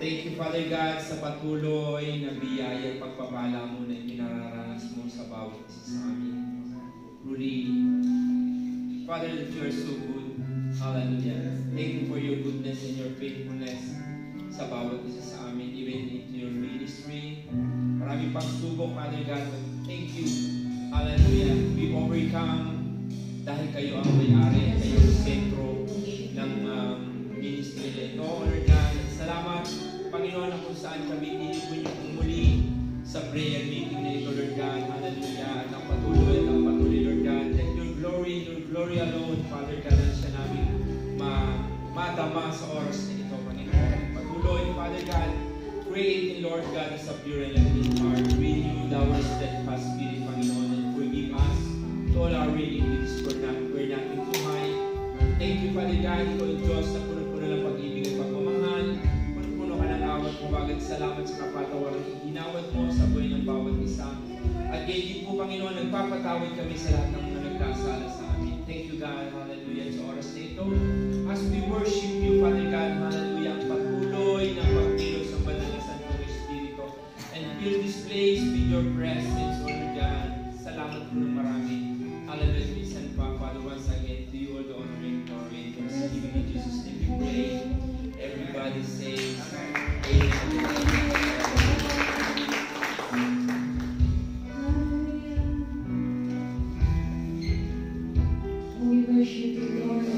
Thank you, Father God, sa patuloy na biyaya at pagpapala mo na pinararanas mo sa bawat isa sa amin. Truly, Father, that you are so good. Hallelujah. Thank you for your goodness and your faithfulness sa bawat isa sa amin, even into your ministry. Marami pang subok, Father God. Thank you. Hallelujah. We overcome dahil kayo ang may-ari, kayo ang sentro ng ministry nito. Lord God, salamat, Panginoon, na kung saan kami tinipon niyo kung muli sa prayer meeting na ito, Lord God. Hallelujah. At ang patuloy, Lord God. Let your glory alone, Father God, na siya namin madama sa oras na ito, Panginoon. Patuloy, Father God, create in Lord God a pure and clean heart. Renew our steadfast spirit, Panginoon, and forgive us to all our iniquities where nothing too high. Thank you, Father God, ikaw ang Diyos na puno-puno ng pag-ibig at pagmamahal. Puno-puno ka ng awat mo, bagay salamat sa kapatawaran at ginawat mo sa buhay ng bawat isa. At gayon po, Panginoon, nagpapatawad kami sa lahat ng mga nagkasala sa amin. Thank you, God, hallelujah, sa oras na ito. As we worship you, Father God, hallelujah, patuloy na pagkilos sa banal na Santong Espiritu. And fill this place with your presence, Lord God. Salamat po ng marami. Hallelujah, listen pa, Father, once again, to you all the honor and glory. Thanksgiving in Jesus' name we pray. Everybody says, Amen. We worship you, Lord.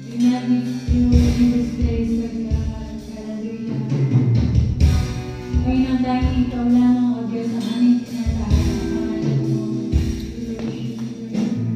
We magnify you in this place, Lord God. Hallelujah. Ngayon ang dahil ikaw lamang, O Diyos, ang aming tinatawag. Pangalan mo. We worship you.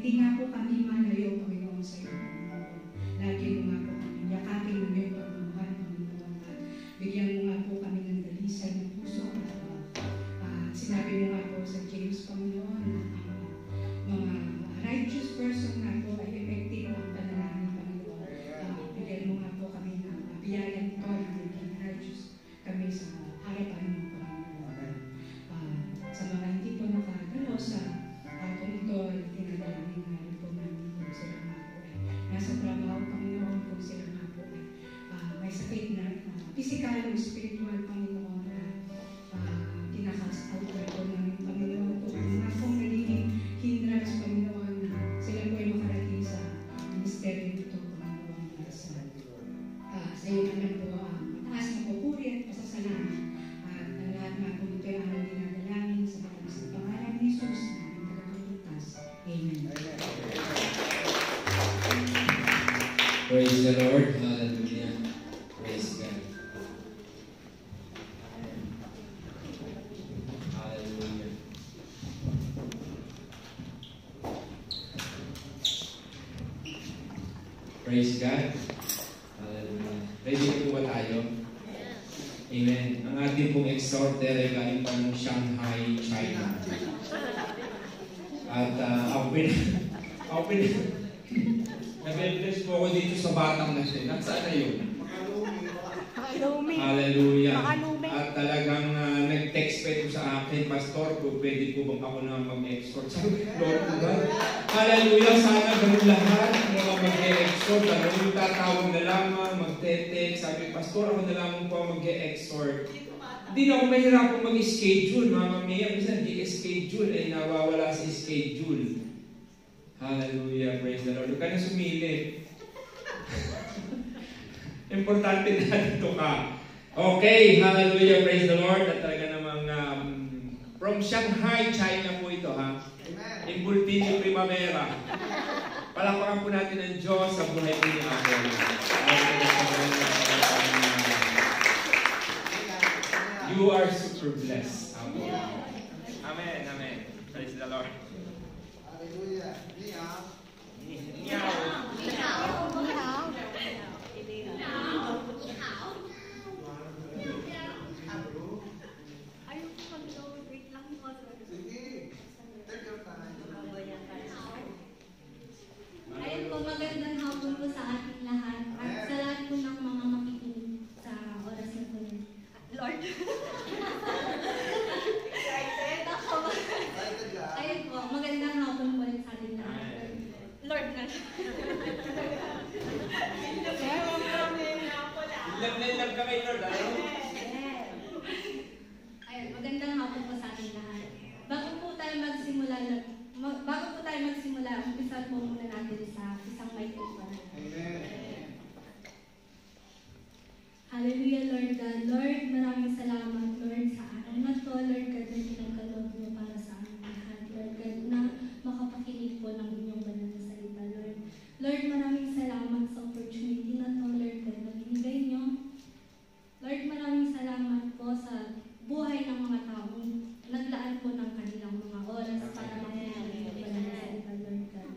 Hindi nga po kami malayo, Panginoon, sa iyo. Lagi mo nga po kami yakapin ng iyong physical o spiritual, Panginoon, na kinakast out ko namin, Panginoon, kung ano nga pong nagiging hindrance, Panginoon, na sila po ay makarating sa ministeryo nito, Panginoon, sa iyo na lang po ang mataas na pupuri at pasasalamat. At ang lahat nga po ito ay aming dinadalangin sa pangalan ni Jesus na aming tagapagligtas. Amen. Praise the Lord. Hallelujah. Praise God. Hallelujah. Praise God. Hallelujah. Ready na po ba tayo? Amen. Ang ating pong exhorter ay galing pa ng Shanghai, China. At nag-bless po ako dito sa batang na siya. Nasaan na yun? Hallelujah. At talagang nag-text pa ito sa akin, Pastor, kung pwede po bang ako na mag-exhort. Sabi ko, Lord, hallelujah. Sana ganun lahat mga mag-exhort. Ano yung tatawag na lamang, mag-text. Sabi ko, Pastor, ako na lamang po mag-exhort. Hindi na ako mahirapang mag-schedule. Mga Mia, minsan hindi schedule, ay nawawala sa schedule. Hallelujah, praise the Lord. Huwag ka na sumili. Importante na dito ka. Okay, hallelujah, praise the Lord. At talaga namang from Shanghai, China po ito, ha? In Bultini Primavera. Palakpakan po natin ang Diyos sa buhay po ni Abel. You are super blessed. Amen. Amen, amen. Praise the Lord. Hallelujah. Ni hao. Ni hao. Ayun po, magandang hapon po sa ating lahat at sa lahat po ng mga makikinig sa oras na po. Lord. Ayun po, magandang hapon po sa ating lahat. Lord na. Ilag ka kay Lord, ano? Ayun, magandang hapon po sa ating lahat. Bago po tayo magsimula, umpisa po muna natin sa isang may panalangin. Amen. Hallelujah, Lord God. Lord, maraming salamat, Lord, sa araw na to, Lord God, na pinagkaloob mo para sa aming lahat, Lord God, na makapakinig po ng inyong banal na salita, Lord. Lord, maraming salamat sa opportunity na to, Lord God, na binigay nyo. Lord, maraming salamat po sa buhay ng mga taong naglaan po ng kanilang mga oras para makinig ng inyong banal na salita, Lord God.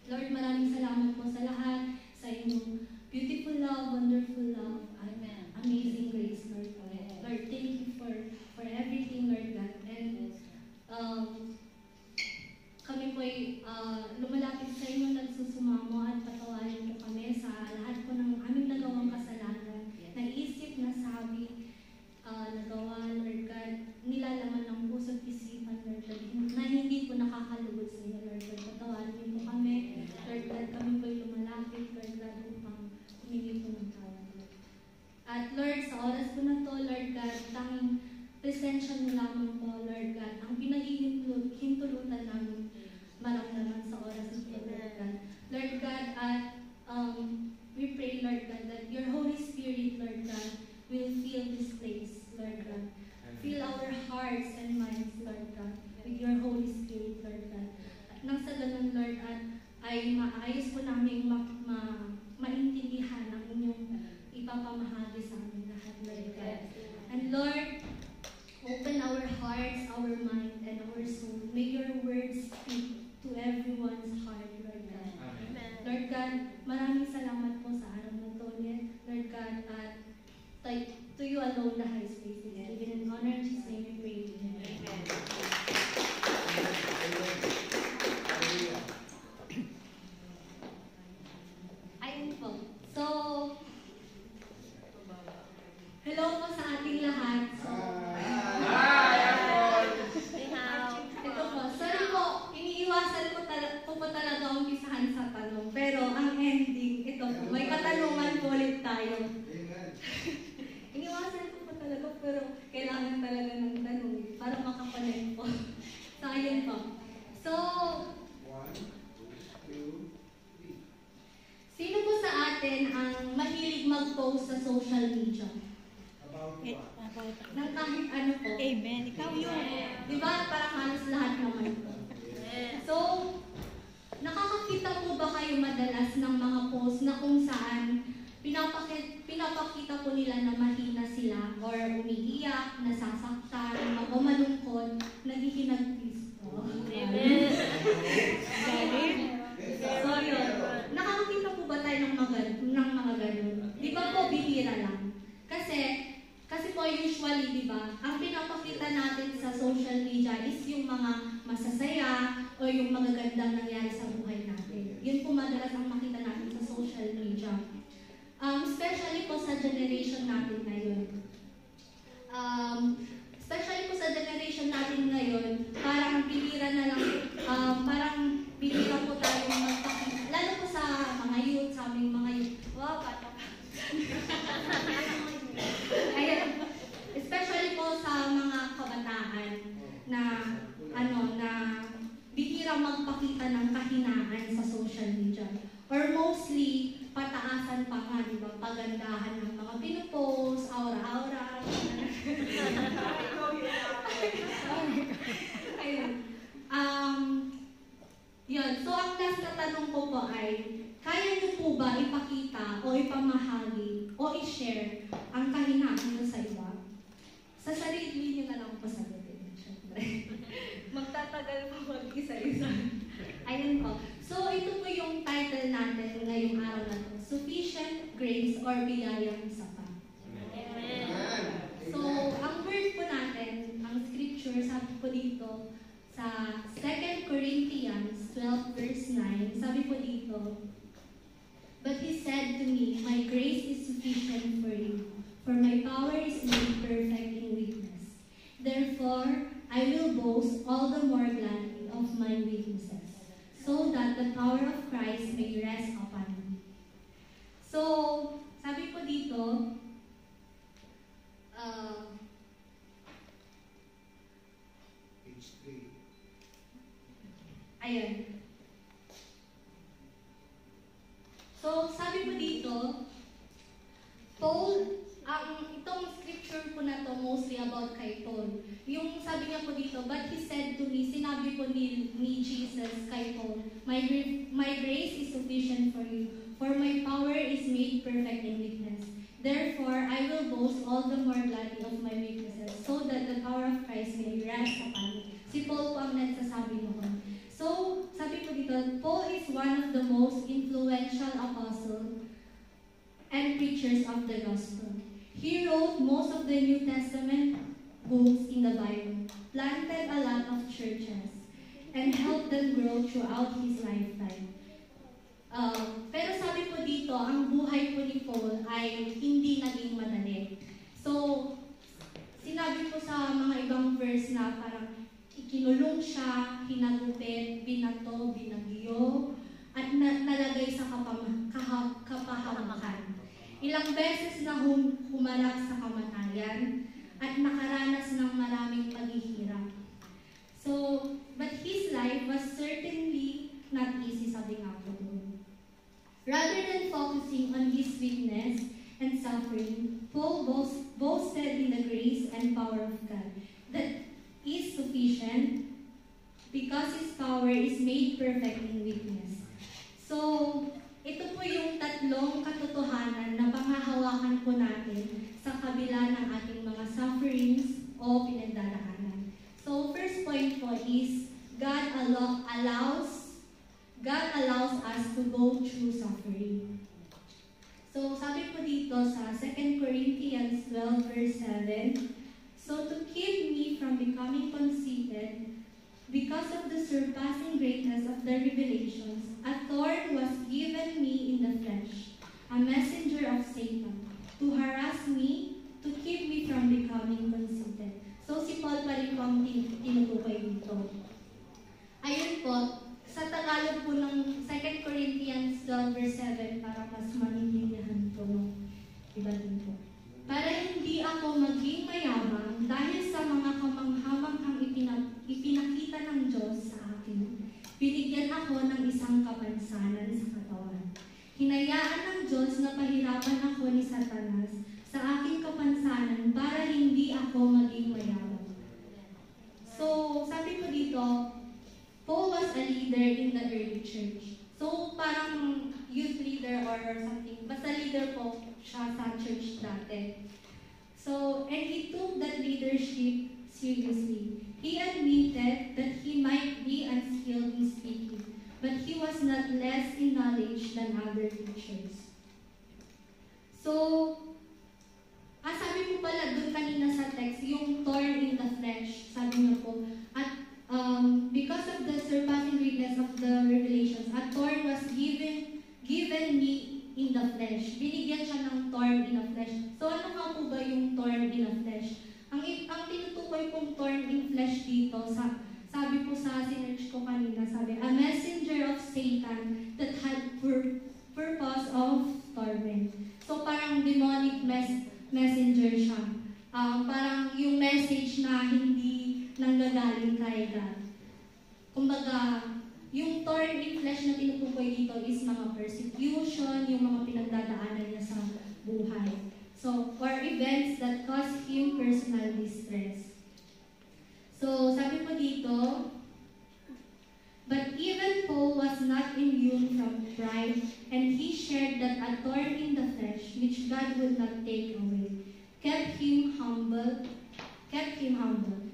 Lord, maraming salamat po sa lahat, sa inyong beautiful love, wonderful love, amazing grace, Lord God. Lord, thank you for everything, Lord God. And kami po ay lumalapit sa inyo, nagsusumamo at patawarin po kami sa lahat po ng aming nagawang kasalanan, naisip, nasabi, nagawa, Lord God, nilalaman ng puso at isipan, Lord God, na hindi po nakakalugod sa inyo, Lord God. Patawarin niyo po kami, Lord God, kami po ay lumalapit, Lord God, upang humingi po ng tawad, Lord. At Lord, sa oras po na to, Lord God, tanging presensya niyo lamang po, Lord God, ang pinahihintulutan namin maramdaman sa oras na po, Lord God. Lord God, at we pray, Lord God, that your Holy Spirit, Lord God, will fill this place, Lord God. Fill our hearts and minds, Lord God, with your Holy Spirit, Lord God. At nang sa ganun, Lord, ay maayos po namin maintindihan ang inyong ipapamahagi sa amin lahat, Lord God. And Lord, open our hearts, our mind, and our soul. May your words speak to everyone's heart, Lord God. Amen. Lord God, maraming salamat po sa araw na to, Lord God, at to you alone the highest praise is given in honor in Jesus' name we pray. Amen. Ayun po. So, hello po sa ating lahat. So, ito po. Sorry po, iniiwasan ko po talaga umpisahan sa tanong. Pero ang ending, ito po. May katanungan po ulit tayo. natin ang mahilig mag-post sa social media. About what? Nang kahit ano po. Amen. Ikaw yun. Di ba? Parang halos lahat naman po. So, nakakakita po ba kayo madalas ng mga post na kung saan pinapakita po nila na mahina sila or umiiyak, nasasaktan, o malungkot, naghihinagpis po. Galing. So yun, nakakakita po ba tayo ng mga ganun? Di ba po bihira lang? Kasi po usually, di ba, ang pinapakita natin sa social media is yung mga masasaya o yung magagandang nangyari sa buhay natin. Yun po madalas ang makita natin sa social media. Especially po sa generation natin ngayon. Parang bihira na lang, parang bihira po tayo magpakita. Lalo po sa mga youth, sa aming mga youth. Wow, bata ka. Ayan. Especially po sa mga kabataan na bihira magpakita ng kahinaan sa social media. Or mostly, pataasan pa nga, di ba? Pagandahan ng mga pinupost, aura-aura. Ayun. Yun. So, ang last na tanong ko po ay, kaya niyo po ba ipakita o ipamahagi o i-share ang kahinaan niyo sa iba? Sa sarili niyo na lang po sagutin. Magtatagal po mag-isa-isa. Ayun po. So, ito po yung title natin ngayong araw na ito. Sufficient Grace or Biyayang Sapat. Amen. So, ang word po natin, ang scripture, sabi po dito, sa 2 Corinthians 12 verse 9, sabi po dito, "But he said to me, my grace is sufficient for you, for my power is made perfect in weakness. Therefore, I will boast all the more gladly of my weaknesses, so that the power of Christ may rest upon me." So, sabi po dito, Page 3. ayun. So, sabi po dito, Paul, itong scripture po na to mostly about kay Paul. Yung sabi niya po dito, "But he said to me," sinabi po ni Jesus kay Paul, my grace is sufficient for you, for my power is made perfect in weakness. Therefore, I will boast all the more gladly of my weaknesses, so that the power of Christ may rest upon me. Si Paul po ang nagsasabi noon. So, sabi po dito, Paul is one of the most influential apostles and preachers of the gospel. He wrote most of the New Testament books in the Bible, planted a lot of churches, and helped them grow throughout his lifetime. Pero sabi po dito, ang buhay po ni Paul ay hindi naging madali. So, sinabi po sa mga ibang verse na parang ikinulong siya, hinagupit, binato, binagyo, at nalagay sa kapahamakan. Ilang beses na humarap sa kamatayan at nakaranas ng maraming paghihirap. So, but his life was certainly not easy, sabi nga po doon. Rather than focusing on his weakness and suffering, Paul boasted in the grace and power of God that is sufficient because his power is made perfect in weakness. So, ito po yung tatlong katotohanan na panghahawakan po natin sa kabila ng ating mga sufferings o pinagdadaanan. So, first point po is God allows us to go through suffering. So, sabi po dito sa 2 Corinthians 12 verse 7, "So to keep me from becoming conceited, because of the surpassing greatness of the revelations, a thorn was given me in the flesh, a messenger of Satan, to harass me, to keep me from becoming conceited." So, si Paul pa rin po ang tinutukoy dito. Ayun po, sa Tagalog po ng 2 Corinthians 12 verse 7, para mas maintindihan po, no? Iba din po. "Para hindi ako maging mayabang dahil sa mga kamanghamanghang ipinakita ng Diyos sa akin, binigyan ako ng isang kapansanan sa katawan. Hinayaan ng Diyos na ni Satanas sa aking kapansanan para hindi ako maging mayaman. So, sabi ko dito, Paul was a leader in the early church. So, parang youth leader or something. Basta leader po siya sa church dati. So, and he took that leadership seriously. He admitted that he might be unskilled in speaking, but he was not less in knowledge than other teachers. So, sabi po pala doon kanina sa text, yung thorn in the flesh, sabi niya po, at because of the surpassing greatness of the revelations, a thorn was given me in the flesh. Binigyan siya ng thorn in the flesh. So ano nga po ba yung thorn in the flesh? Ang tinutukoy pong thorn in flesh dito, sabi po sa sinerch ko kanina, sabi, a messenger of Satan that had purpose of torment. So parang demonic messenger siya. Parang yung message na hindi nanggagaling kay God. Kumbaga, yung thorn in flesh na tinutukoy dito is mga persecution, yung mga pinagdadaanan niya sa buhay. So, or events that cause him personal distress. So, sabi po dito, but even Paul was not immune from pride, and he shared that a thorn in the flesh, which God would not take away, kept him humble.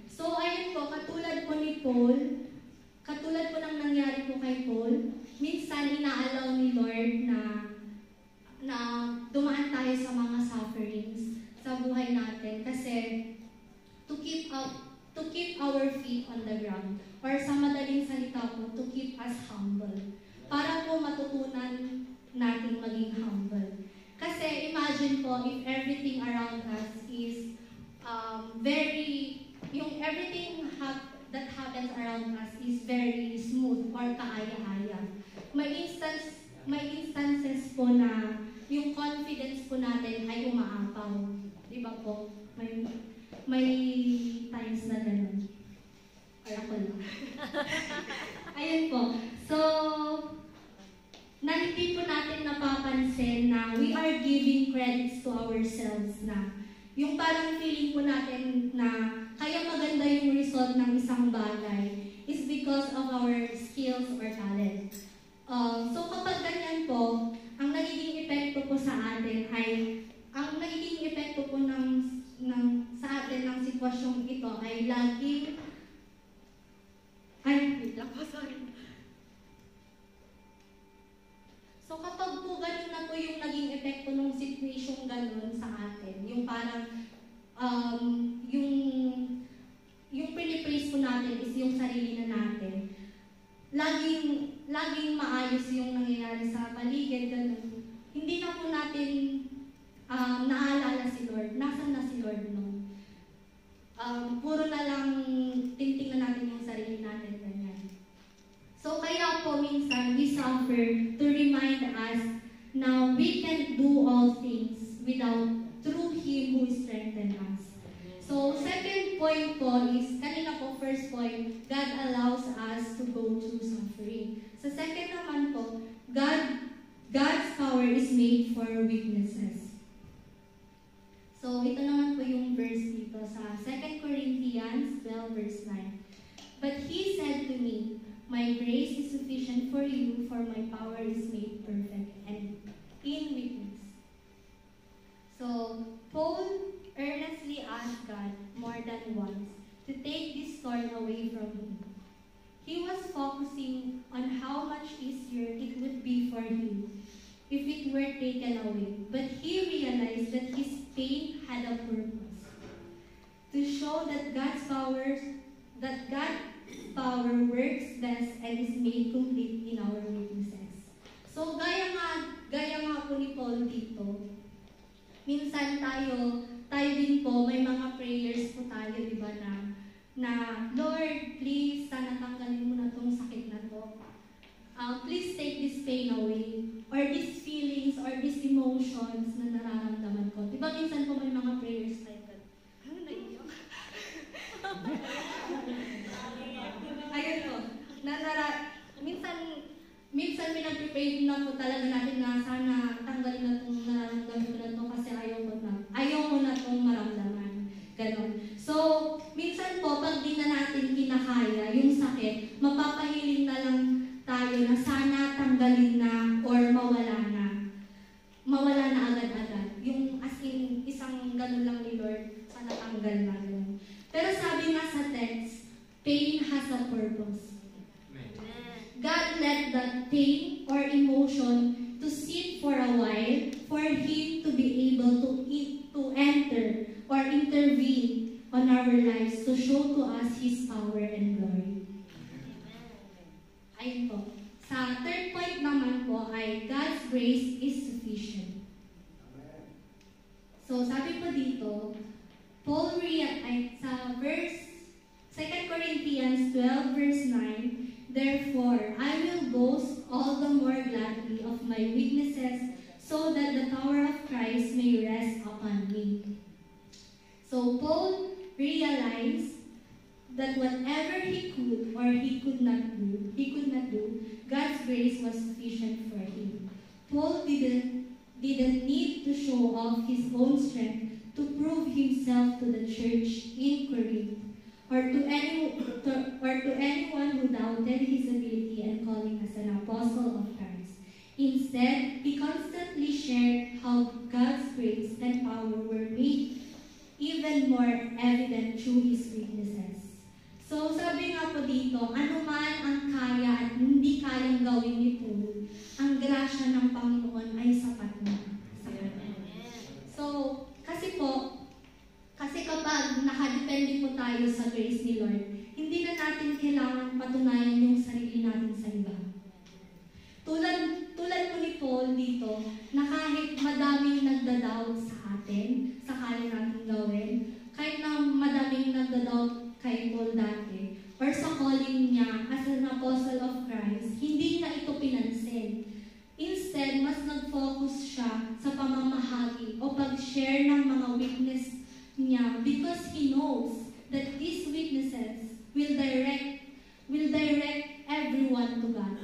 So, ayun po, katulad po ni Paul, katulad po ng nangyari po kay Paul, minsan inaalaw ni Lord na dumaan tayo sa mga sufferings sa buhay natin kasi to keep our feet on the ground, or sa madaling salita po, to keep us humble, para po matutunan natin maging humble. Kasi imagine po, if everything around us is everything that happens around us is very smooth or kaaya-aya. May instances po na yung confidence po natin ay umaapaw. Di ba po? May times na gano'n. Or ako lang. Ayun po. So, hindi po natin napapansin na we are giving credits to ourselves na yung parang feeling po natin na kaya maganda yung result ng isang bagay is because of our skills or talent. So kapag ganyan po, ang nagiging epekto po sa atin ay, ang nagiging epekto po sa atin ng sitwasyong ito ay laging, So kapag po ganun na po yung naging epekto ng situation ganun sa atin, yung parang, yung pinipraise po natin is yung sarili na natin, laging maayos yung nangyayari sa paligid, ganun. Hindi na po natin naalala si Lord. Nasaan na si Lord no? Puro na lang tingnan natin yung sarili natin, ganyan. So kaya po minsan we suffer to remind us na we can do all things through Him who strengthens us. So second point po is, kanina po first point, God allows us to go through suffering. Sa second naman po, God's power is made for weaknesses. So ito naman po yung verse dito sa 2 Corinthians 12 verse 9. But He said to me, my grace is sufficient for you, for my power is made perfect and in weakness. So, Paul earnestly asked God more than once to take this thorn away from him. He was focusing on how much easier it would be for him if it were taken away. But he realized that his pain had a purpose, to show that God's power works best and is made complete in our weaknesses. So, gaya nga po ni Paul dito, minsan tayo din po, may mga prayers po tayo, di ba, na Lord, please, sana tanggalin mo na tong sakit na to. Please take this pain away. Or these feelings, or these emotions na nararamdaman ko. Di ba, minsan po may mga prayers tayo. Naiiyak. Ayun po. Minsan pinag-pray na po talaga natin na sana tanggalin na itong nararamdaman ko na ito kasi able to enter or intervene on our lives to show to us His power and glory. Ayun po. Sa third point naman po ay God's grace is sufficient. So sabi po dito, Paul ay sa verse 2 Corinthians 12 verse 9, therefore I will boast all the more gladly of my weaknesses, so that the power of Christ may rest upon me. So Paul realized that whatever he could or he could not do, God's grace was sufficient for him. Paul didn't need to show off his own strength to prove himself to the church in Corinth, or to anyone who doubted his ability and calling as an apostle of Christ. Instead, he constantly shared how God's grace and power were made even more evident through his weaknesses. So sabi nga po dito, anuman ang kaya at hindi kayang gawin ni Paul, ang grasya ng Panginoon ay sapat na sa kanya. So, kasi kapag nakadepende po tayo sa grace ni Lord, hindi na natin kailangan patunayan yung sarili natin sa iba. Tulad po ni Paul dito, na kahit madaming nagdadoubt sa atin, sa kaya natin gawin, kahit na madaming nagdadoubt kay Paul dati, or sa calling niya as an apostle of Christ, hindi na ito pinansin. Instead, mas nag-focus siya sa pamamahagi o pag-share ng mga weakness niya because he knows that these weaknesses will direct everyone to God.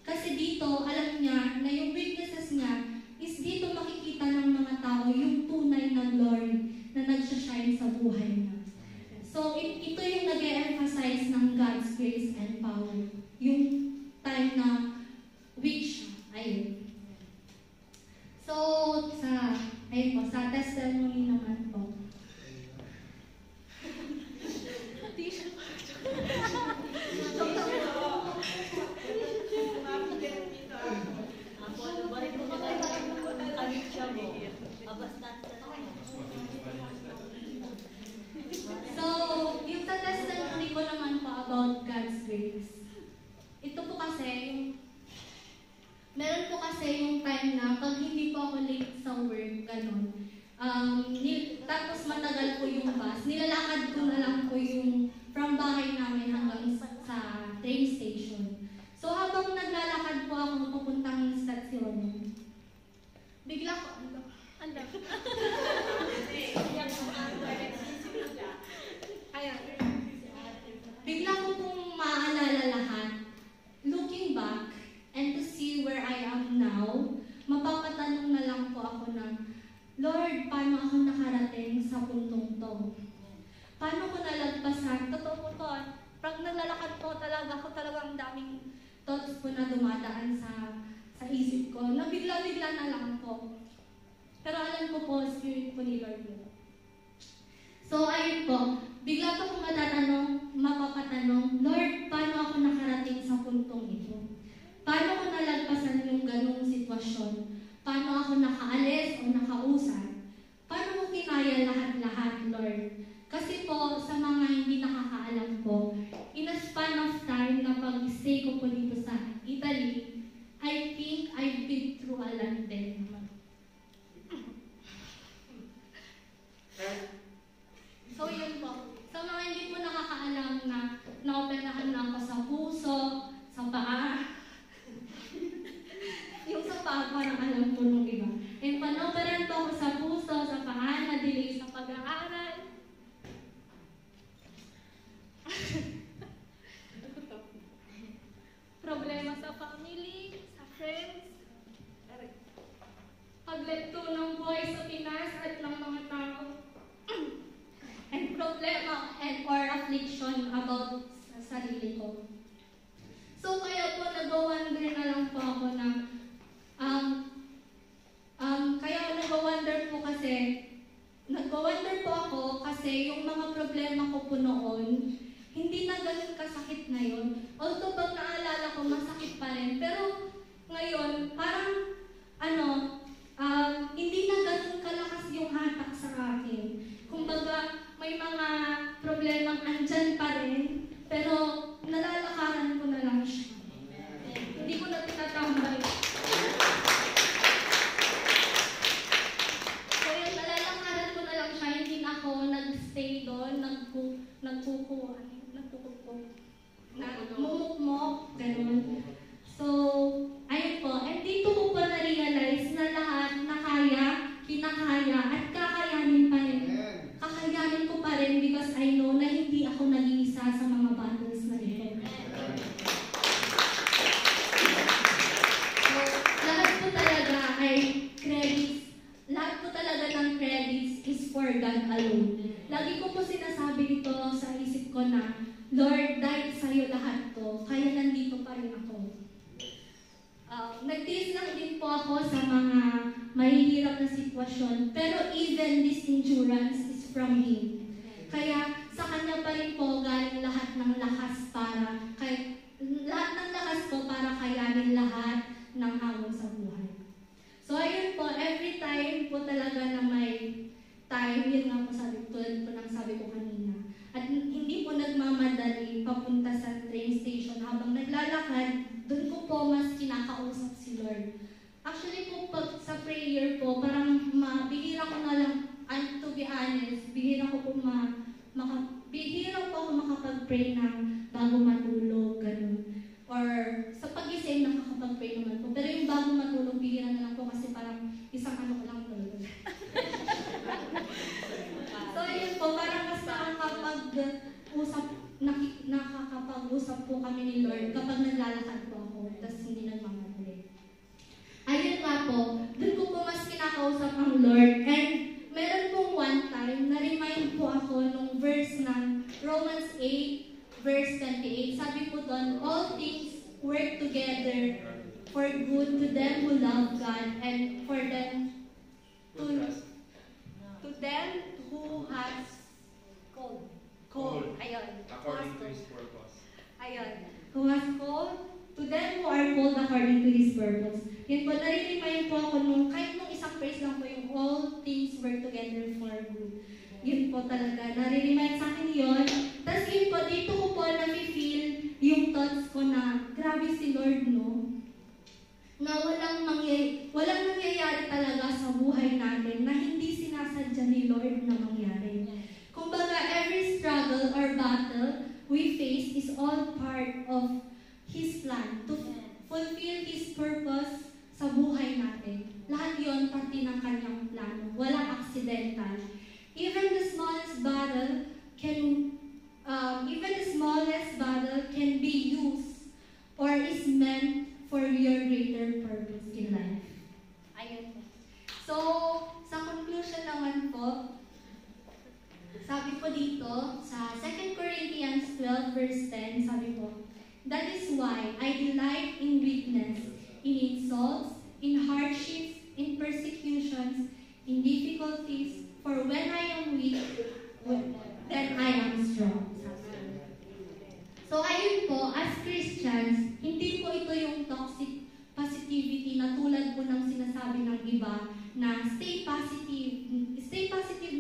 Kasi dito, alam niya na yung weaknesses niya is dito makikita ng mga tao yung tunay na glory na nagsashine sa buhay niya. So, ito yung nag-e-emphasize ng God's grace and power. Yung time na weak siya. Ayun. So, sa testimony naman po. So, yung sa testimony ko naman po about God's grace. Ito po kasi, meron po kasi yung time na pag hindi po ako late sa work, ganun. Tapos matagal po yung bus, nilalakad ko na lang po yung from bahay namin hanggang sa train station. So habang naglalakad po ako papuntang stasyon, bigla ko, bigla ko pong maalala lahat, looking back, and to see where I am now, mapapatanong na lang po ako ng, Lord, paano ako nakarating sa puntong to? Paano ko nalagpasan? Totoo po to. Pag naglalakad po talaga, ako talagang daming thoughts po na dumadaan sa isip ko, na bigla-bigla na lang po. Pero alam ko po, Spirit po ni Lord yun. So, ayun po, bigla po kong mapapatanong, Lord, paano ako nakarating sa puntong ito? Paano ko nalagpasan yung ganung sitwasyon? Paano ako nakaalis o nakausad? Paano ko kinaya lahat-lahat, Lord? Kasi po, sa mga hindi nakakaalam po, in a span of time na pag-stay ko po dito sa Italy, I think I've been through a lot din naman. So yun po. Sa mga hindi po nakakaalam na naoperahan na ako sa puso, sa paa, yung sa paa parang alam po nung iba. And panoperan po ako sa puso, sa paa, na-delay sa pag-aaral. Problema sa family, sa friends, pagletto ng buhay sa Pinas at ng mga tao, and problema or affliction about sa sarili ko. So kaya po nag-wonder na lang po ako na nag-wonder po ako kasi yung mga problema ko po noon, hindi na ganun kasakit ngayon. Although pag naalala ko, masakit pa rin. Pero ngayon, parang hindi na ganun kalaki for God alone. Lagi ko po sinasabi ito sa isip ko na, Lord, dahil sa'yo lahat to, kaya nandito pa rin ako. Nagtiis lang din po ako sa mga mahihirap na sitwasyon, pero even this endurance is from Him. Kaya sa Kanya pa rin po galing lahat ng lakas para kayanin lahat ng hamon sa buhay. So ayun po, every time po talaga na may time, yun nga po tulad po ng sabi ko kanina. At hindi po nagmamadali papunta sa train station habang naglalakad, doon ko po mas kinakausap si Lord. Actually po, pag sa prayer po, parang bihira ko na lang, and to be honest, bihira ko po ako makapag-pray ng bago matulog, ganun. Or sa pag-isip, nakakapag-pray naman po. Pero yung bago matulog, bihira na lang po kasi parang isang ano ko lang tulog. So yun po, parang mas nakakapag-usap po kami ni Lord kapag naglalakad po ako, tapos hindi nagmamadali. Ayun nga po, doon ko po mas kinakausap ang Lord. And meron pong one time, na-remind po ako nung verse ng Romans 8, verse 28. Sabi po doon, all things work together for good to them who love God and for them to them who has called. Ayun. According to His purpose. Ayun. Who has called, to them who are called according to His purpose. Yun po, nare-remind po ako kahit nung isang phrase lang po yung all things work together for good. Yun po talaga, nare-remind sa akin yun. Tapos yun po, dito ko po na-feel yung thoughts ko na, grabe si Lord, no? Na walang nangyayari talaga sa buhay natin na hindi sinasadya ni Lord na mangyari. Kumbaga, every struggle or battle we face is all part of His plan to fulfill His purpose sa buhay natin. Lahat yon pati ng Kanyang plano. Walang accidental. Even the smallest battle can be used or is meant for your greater purpose in life. Ayun po. So, sa conclusion naman po, sabi po dito, sa 2 Corinthians 12 verse 10, sabi po, that is why I delight in weakness, in insults, in hardships, in persecutions, in difficulties, for when I am weak, then I am strong. So ayun po, as Christians, hindi po ito yung toxic positivity na tulad po ng sinasabi ng iba na stay positive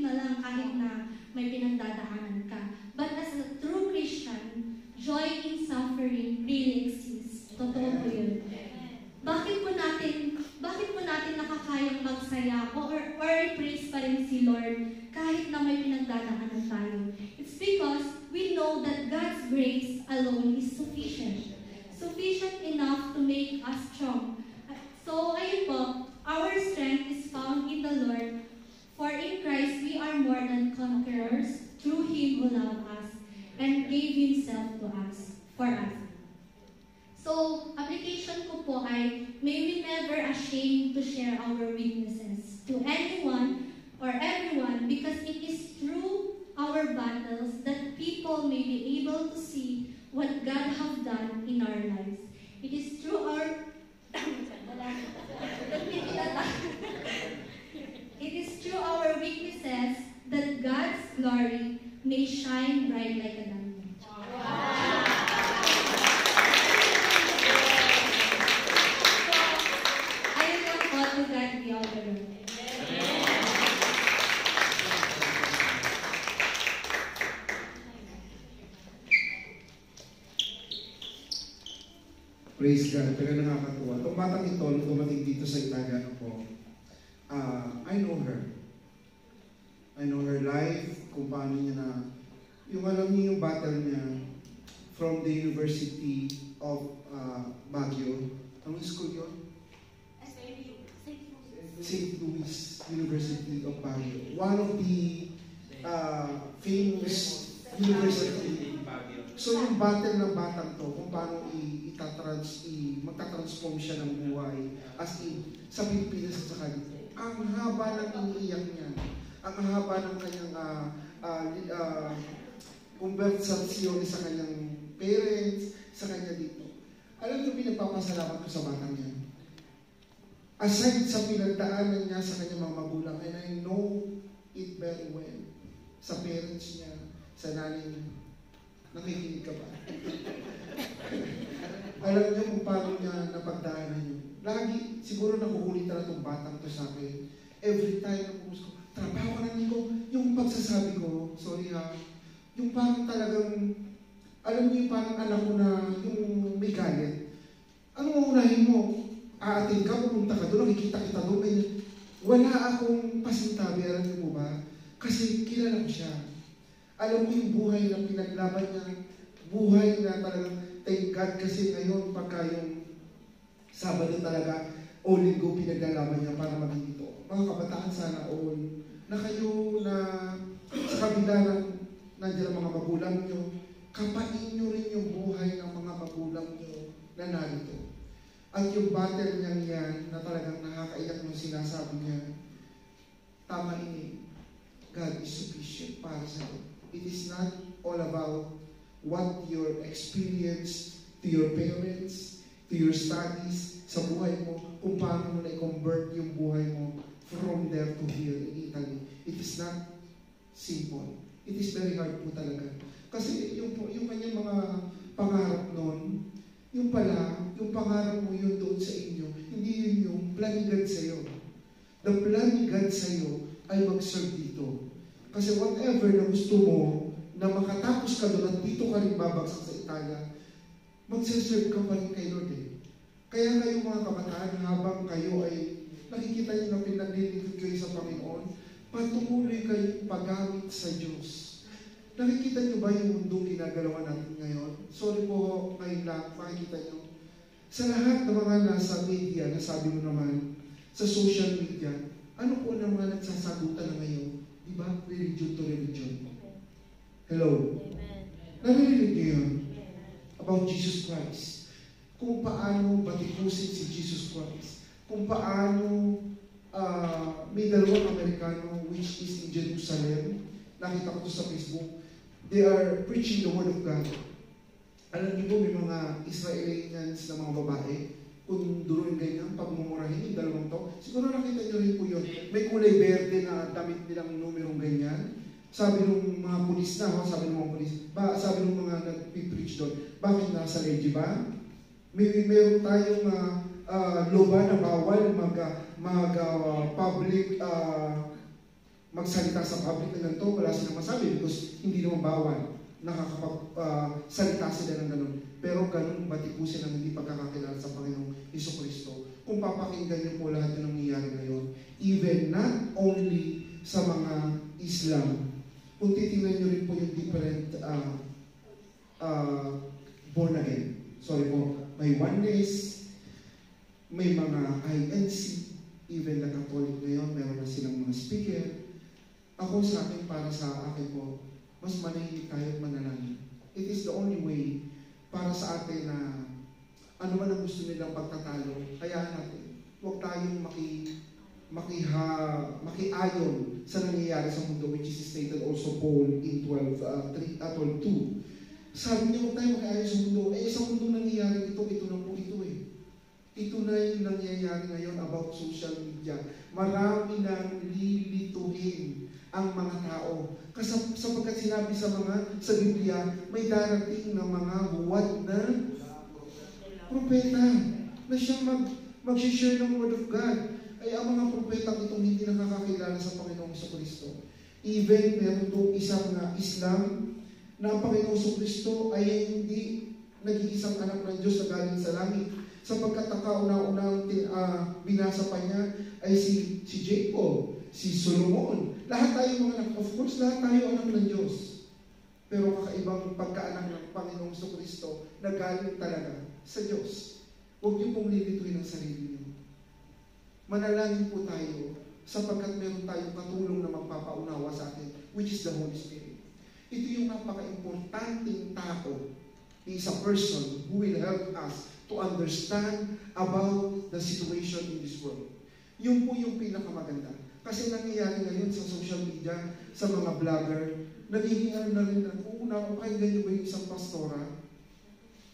na lang kahit na may pinagdadaanan ka. But as a true Christian, joy in suffering really exists. Totoo po yun. Bakit po natin nakakayang magsaya or praise pa rin si Lord kahit na may pinagdadaanan tayo? It's because we know that God's grace alone is sufficient. Sufficient enough to make us strong. So, ayun po, our strength is found in the Lord. For in Christ we are more than conquerors through Him who loved us and gave Himself to us, for us. So, application ko po ay, may we never ashamed to share our weaknesses to anyone or everyone because it is through our battles that people may be able to see what God has done in our lives. It is through our it is through our weaknesses that God's glory may shine bright like a diamond. Ayun lang po, to God be all the glory. Praise God, pero nakakatuwa. Itong batang ito, nung dumating dito sa Italia po, I know her. I know her life, kung paano niya na, yung alam niyo yung battle niya from the University of Baguio. Anong school yun? St. Louis University of Baguio. One of the famous university. So yung battle ng batang to, kung paano magtatransform siya ng buhay as in sa Pilipinas at sa kanila. Ang haba ng iniiyak niya. ang haba ng kanyang conversation sa kanyang parents, sa kanya dito. Alam niyo, pinagpapasalamat ko sa batang yan. Aside sa pinagdaanan niya sa kanyang mga magulang, and I know it very well, sa parents niya, sa nanay niya. Nakikinig ka ba? Alam niyo kung paano niya napagdaanan yun. Lagi, siguro nakukulitan na itong batang to sa akin. Every time na pumus ko, trabaho ka na Nico. Yung pagsasabi ko, sorry ha, yung parang talagang, alam niyo yung parang anak ko na yung may galit. Ano unahin mo? Aatin ka, pupunta ka doon, nakikita kita doon. Wala akong pasintabi, alam niyo mo ba? Kasi kilala ko siya. Alam mo yung buhay na pinaglaban niya, buhay na talagang thank God kasi ngayon pagka yung Sabado talaga, o Linggo pinaglalaban niya para maging ito. Mga kabataan sana all, na kayo na sa kabila ng nandiyan ang mga magulang niyo, kapain niyo rin yung buhay ng mga magulang niyo na narito. At yung battle niya yan, na talagang nakakaiyak nung sinasabi niya, tama ini, God is sufficient para sa iyo. It is not all about what your experience to your parents, to your studies, sa buhay mo, kung paano mo na-convert yung buhay mo from there to here in Italy. It is not simple. It is very hard po talaga. Kasi yung kanyang mga pangarap noon, yung pala, yung pangarap mo yun doon sa inyo, hindi yun yung plan ni God sa'yo. The plan ni God sa'yo ay mag-serve dito. Kasi whatever na gusto mo, na makatapos ka doon at dito ka rin babagsak sa Italia, magsiserve ka pa rin kay Lord eh. Kaya kayo mga kabataan, habang kayo ay nakikita niyo na pinaglilingkod kayo sa Panginoon, patuloy kayong paggamit sa Diyos. Nakikita niyo ba yung mundong ginagalawan natin ngayon? Sorry po, ngayon lang, makikita niyo. Sa lahat ng mga nasa media, nasabi mo naman, sa social media, ano po ang mga nagsasagutan na ngayon? Diba? Religion to religion. Hello? Narinig niyo yun? About Jesus Christ. Kung paano batikusin si Jesus Christ. Kung paano may dalawang Amerikano which is in Jerusalem. Nakita ko to sa Facebook. They are preaching the Word of God. Alam niyo po, may mga Israelians na mga babae, kung duruin ganyan, pagmumurahin yung dalawang to, siguro nakita niyo rin po yun. May kulay berde na damit nilang numerong ganyan. Sabi ng mga pulis na, sabi ng mga pulis, sabi ng mga nag-preach doon, bakit nasa legge ba? Meron tayong loba na bawal public magsalita sa public na ganito, wala silang masabi because hindi naman bawal. Nakakapagsalita sila ng ganun. Pero ganun batikusin ang hindi pagkakakilala sa Panginoong Jesucristo. Kung papakinggan niyo po lahat yung nangyayari ngayon, even not only sa mga Islam, kung titingnan niyo rin po yung different born again. Sorry po, may oneness, may mga INC, even na Catholic ngayon, meron na silang mga speaker. Ako sa akin, para sa akin po, mas manahimik tayo manalangin. It is the only way para sa atin na ano man ang gusto nilang pagtatalo, kaya natin, huwag tayong makiayon sa nangyayari sa mundo, which is stated also Paul in 12:2. Sabi niya, huwag tayong makiayon sa mundo. Sa mundo nangyayari ito na po ito eh. Ito na yung nangyayari ngayon about social media. Marami nang lilituhin ang mga tao. Kasi sapagkat sinabi sa Biblia, may darating na mga huwad na propeta na siyang mag-share ng Word of God. Ay ang mga propeta itong hindi nakakakilala sa Panginoong Jesucristo. Even meron itong isang Islam na ang Panginoong Jesucristo ay hindi nag-iisang anak ng Diyos na galing sa langit. Sapagkat ang kauna-unang binasa pa niya ay si Jacob, si Solomon. Lahat tayo mga anak, of course, lahat tayo anak ng Diyos. Pero kakaibang pagkaanak ng Panginoong Jesucristo na galing talaga sa Diyos. Huwag niyo pong lilituin ang sarili niyo. Manalangin po tayo sapagkat meron tayong katulong na magpapaunawa sa atin, which is the Holy Spirit. Ito yung napaka-importanting tao. He is a person who will help us to understand about the situation in this world. Yun po yung pinakamaganda. Kasi nangyayari ngayon sa social media, sa mga vlogger, nagiging na rin na, pakinggan niyo ba yung isang pastora?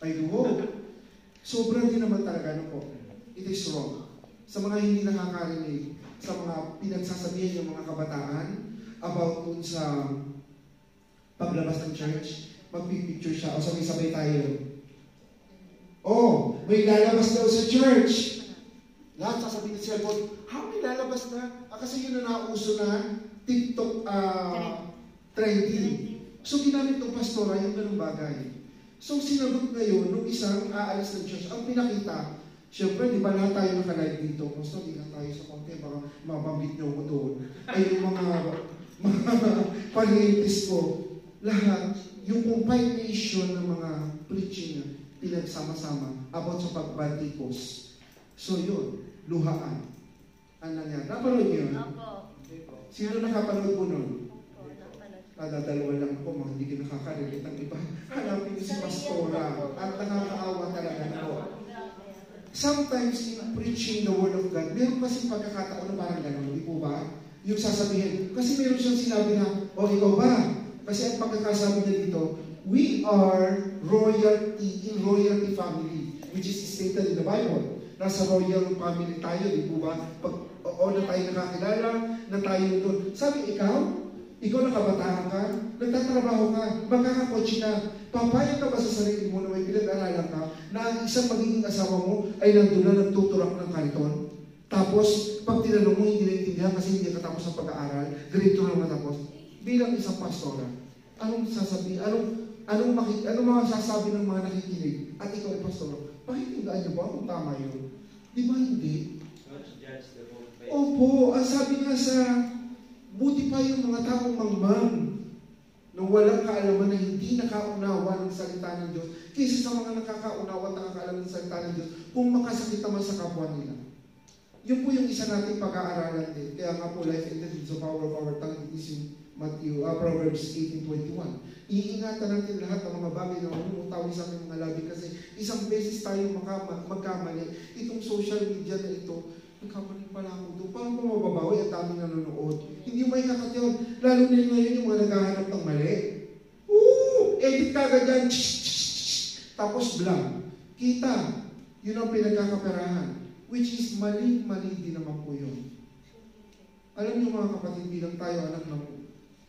I do hope. Sobrang din naman talaga, ano po, it is wrong. Sa mga hindi nakakarinig, sa mga pinagsasabihan yung mga kabataan about dun sa paglabas ng church, magpipicture siya, o sabay-sabay tayo. Oh, may lalabas daw sa church. Lahat sasabihin ng cellphone, may lalabas na? Kasi yun na nauso na TikTok trending. So ginamit ng pastora yung ganung bagay. So sinagot ngayon, nung isang aalis ng church, ang pinakita, syempre, di ba lahat tayo naka-live dito? Gusto, di lang tayo sa konti, baka mabambit nyo ko doon. Ay yung mga pag-iintis ko, lahat, yung compilation ng mga preaching pinagsama-sama about sa pagbatikos. So yun, luhaan. Ano nangyari? Napanood niyo yun? Opo. Sino nakapanood po nun? Opo, napanood. Dalawa lang po, mga hindi ka nakaka-relate ang iba. Hanapin niyo si Pastora at nakakaawa talaga na po. Sometimes in preaching the Word of God, meron kasi pagkakataon na parang gano'n, di po ba? Yung sasabihin, kasi meron siyang sinabi na, ikaw ba? Kasi ang pagkakasabi niya dito, we are royalty in royalty family, which is stated in the Bible. Nasa royal family tayo, di po ba? Na tayo nakakilala, na tayo doon. Sabi, ikaw nakabataan ka, nagtatrabaho ka, magkakakotse ka, papayag ka ba sa sarili mo na may pinag-aralan ka, na ang isang magiging asawa mo ay nandun na nagtuturak ng kariton? Tapos, pag tinanong mo, hindi naintindihan kasi hindi ka tapos sa pag-aaral, grade 2 lang matapos. Bilang isang pastora, anong sasabi, anong mga sasabi ng mga nakikinig? At ikaw ay pastora, pakikinggaan niyo ba kung tama yun? Di ba hindi? Opo, ang sabi nga sa buti pa yung mga taong mangmang na walang kaalaman na hindi nakaunawa ng salita ng Diyos kaysa sa mga nakakaunawa at nakakaalam ng salita ng Diyos kung makasakit naman sa kapwa nila. Yun po yung isa nating pag-aaralan din. Kaya nga po, life and death is the power of our tongue. It is in Proverbs 18:21. Iingatan natin lahat ng mga bagay na umutawi sa ating mga labi kasi isang beses tayo magkamali. Itong social media na ito, nagkamali pala ako doon. Paano pa mababawi? Ang daming nanonood. Hindi mo ikakatyon. Lalo na ngayon yung mga naghahanap ng mali. Edit ka agad yan. Tapos blank. Kita. Yun ang pinagkakaperahan. Which is mali din naman po yun. Alam niyo mga kapatid, bilang tayo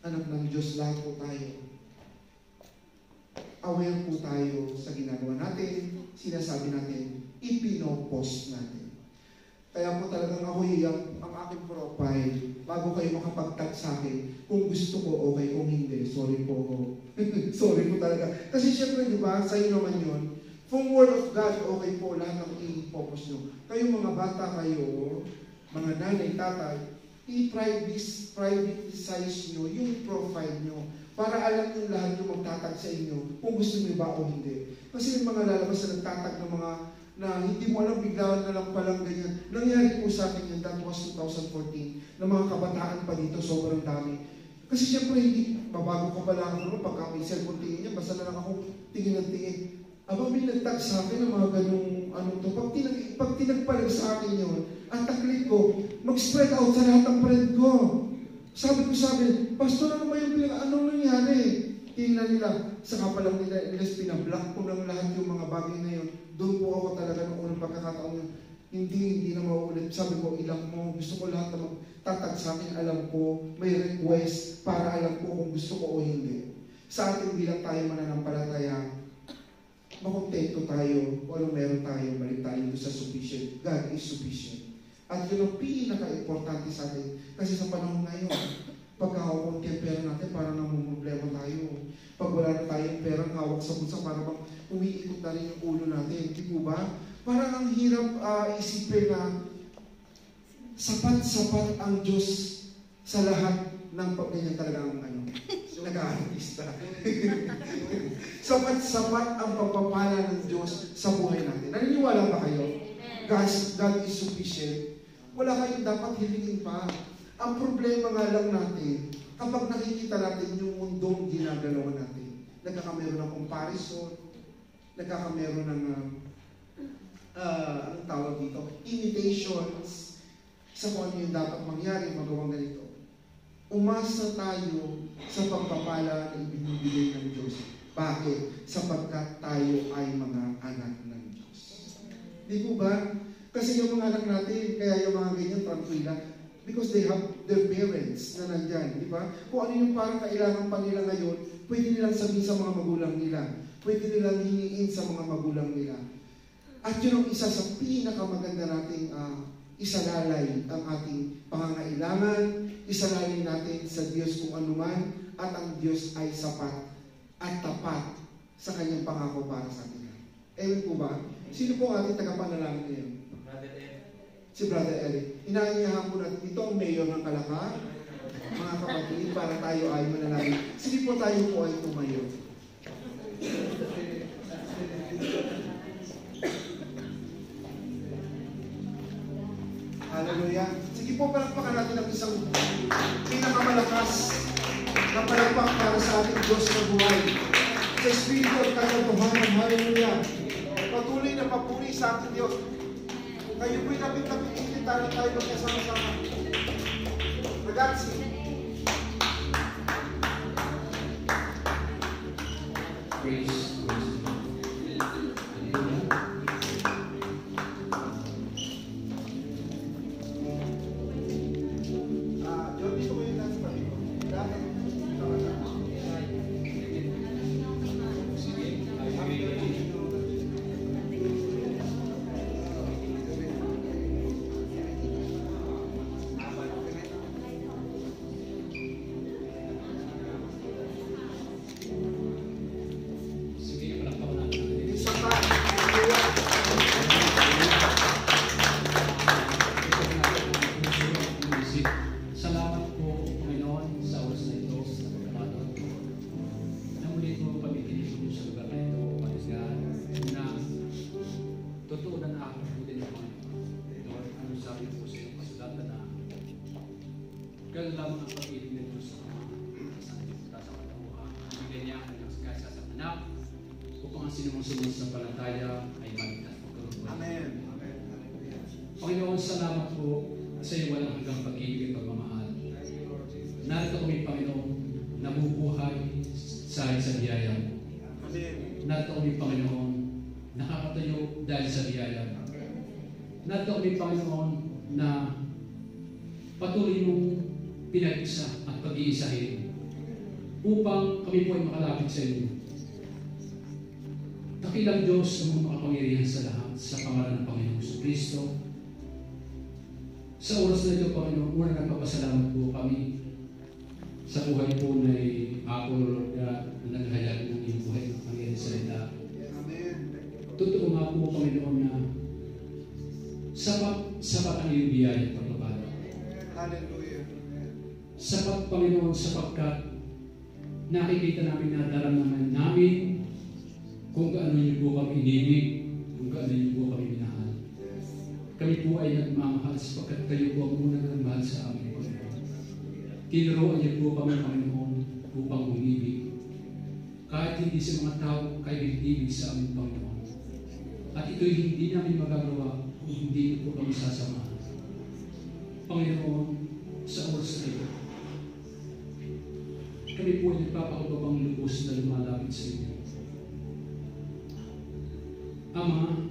anak ng Diyos, lahat po tayo. Aware po tayo sa ginagawa natin, sinasabi natin, ipinopost natin. Kaya po talagang ako ang aking profile, bago kayo makapag-tag sa akin, kung gusto ko, okay, kung hindi, sorry po. Sorry po talaga. Kasi syempre, di ba, sa'yo naman yun, from Word of God, okay po, lahat ng i-focus nyo. Kayo mga bata kayo, mga nanay, tatay, i-privatize nyo yung profile nyo para alam nyo lahat yung magtatag sa inyo kung gusto nyo ba o hindi. Kasi yung mga lalabas na nagtatag ng mga na hindi mo alam, biglaan na lang palang ganyan. Nangyari po sa akin yun, that was 2014, na mga kabataan pa dito, sobrang dami. Kasi syempre, hindi, mabago ka pala ako pagka may cellphone tingin niya, basta na lang ako tingin ng tingin. Aba, may nagtag sa akin ng mga ganung to. Pag tinagpalag sa akin yun, ang taklit ko, mag-spread out sa lahat ng friend ko. Sabi ko, Pastor, ano ba yung anong nangyari? Tingnan nila, saka pa lang nila, pinablock ko ng lahat yung mga bagay na yun. Doon po ako talaga ng unang pagkakataon yun. Hindi na mauulit. Sabi ko, ilang mo, gusto ko lahat na magtatag sa akin, alam ko, may request para alam ko kung gusto ko o hindi. Sa atin bilang tayo mananampalataya, makontento tayo, walang meron tayo, balik tayo sa sufficient. God is sufficient. At yun ang pinaka-importante sa atin. Kasi sa panahon ngayon, pagkakakunti ang pera natin, parang namumroblema tayo. Pag wala na tayong perang hawak sa bulsa, parang umiikot na rin yung ulo natin. Di po ba? Parang ang hirap isipin na sapat-sapat ang Diyos sa lahat ng ganyan talaga ang nag-aartista. Sapat-sapat ang pagpapala ng Diyos sa buhay natin. Naniniwala ba kayo? God is sufficient. Wala kayong dapat hilingin pa. Ang problema nga lang natin, kapag nakikita natin yung mundong ginagalawan natin, nagkakameron ng comparison, nagkakameron ng, anong tawag dito, imitations, sa kung ano yung dapat mangyari, magawang ganito. Umasa tayo sa pagpapala na ibinibigay ng Diyos. Bakit? Sapagkat tayo ay mga anak ng Diyos. Di po ba? Kasi yung mga anak natin, kaya yung mga ganyan, tranquila, because they have their parents na nandyan, di ba? Kung ano yung parang kailangan pa nila ngayon, pwede nilang sabihin sa mga magulang nila. Pwede nilang hingin sa mga magulang nila. At yun ang isa sa pinakamaganda nating isalalay ang ating pangangailangan, isalalay natin sa Diyos kung anuman, at ang Diyos ay sapat at tapat sa kanyang pangako para sa atin. Ewan po ba? Sino po ang ating tagapanalangin ngayon? Si Brother Eric. Inaanyahan po natin, ito ang mayor ng Kalaka, mga kapatid, para tayo ay manalangin. Sige po, tayo po ay tumayo. Hallelujah. Sige po, palakpakan natin ang isang pinakamalakas na palakpak para sa ating Diyos na buhay. Sa Espiritu at katotohanan. Hallelujah. Patuloy na papuri sa ating Diyos. Kayo po'y lapit-lapit tayo magkasama-sama. Ragazzi. Praise. John, dito ko yung nasa paligo. Dahil, Ganun lamang ang pag-ibig ng Diyos sa mga sa katauhan. Bigyan niya ang kanyang sagasa sa anak upang ang sinumang sumasampalataya ay maligtas magkaroon. Amen. Panginoon, salamat po sa iyo walang hanggang pag-ibig at pagmamahal. Narito kami, Panginoon, nabubuhay sa biyaya mo. Narito kami, Panginoon, nakakatayo dahil sa biyaya mo. Narito kami, Panginoon, na patuloy mong pinag-isa at pag-iisahin upang kami po ay makalapit sa inyo. Dakilang Diyos na mga makapangyarihan sa lahat sa pangalan ng Panginoong Kristo. Sa oras na ito, Panginoon, una nagpapasalamat po kami sa buhay po na Apollo na naghayag ng iyong buhay ng Panginoon salita. Totoo nga po, Panginoon, na sapat ang iyong biyaya at pagpapala. Hallelujah. Sapat, Panginoon, sapagkat nakikita namin na daramdaman namin kung gaano niyo po kami inibig, kung gaano niyo po kami minahal. Kami po ay nagmamahal sapagkat kayo po ang unang nagmahal sa amin, Panginoon. Tinuruan niyo po kami, Panginoon, upang umibig. Kahit hindi sa mga tao, kayo ibig sa amin, Panginoon. At ito'y hindi namin magagawa kung hindi niyo po kami sasamahan. Panginoon, sa oras na ito, kami po ay nagpapakababang lubos na lumalapit sa inyo. Ama,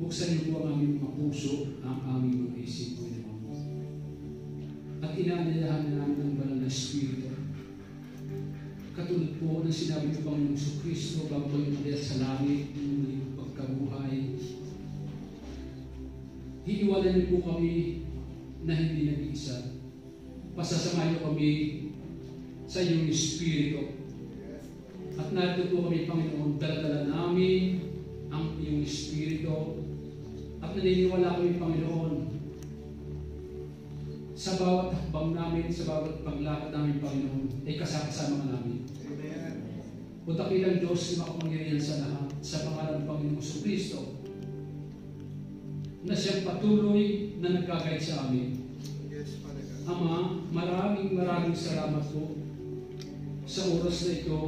buksan niyo po ang aming mga puso, ang aming mga isip, Panginoon. At inaanyayahan na namin ang banal na Espiritu. Katulad po ng sinabi ng Panginoong Kristo bago kayo umakyat sa langit, ng pagkabuhay. Hiiwalan niyo po kami na hindi nag-iisa. Pasasamahin kami sa iyong Espiritu. At narito po kami, Panginoon, dala-dala namin ang iyong Espiritu. At naniniwala kami, Panginoon, sa bawat hakbang namin, sa bawat paglakad namin, Panginoon, ay kasama namin. Amen. O dakilang Diyos na makapangyarihan sa lahat, sa pangalan ng Panginoong Kristo, na siyang patuloy na nagkakait sa amin. Ama, maraming salamat po sa oras na ito.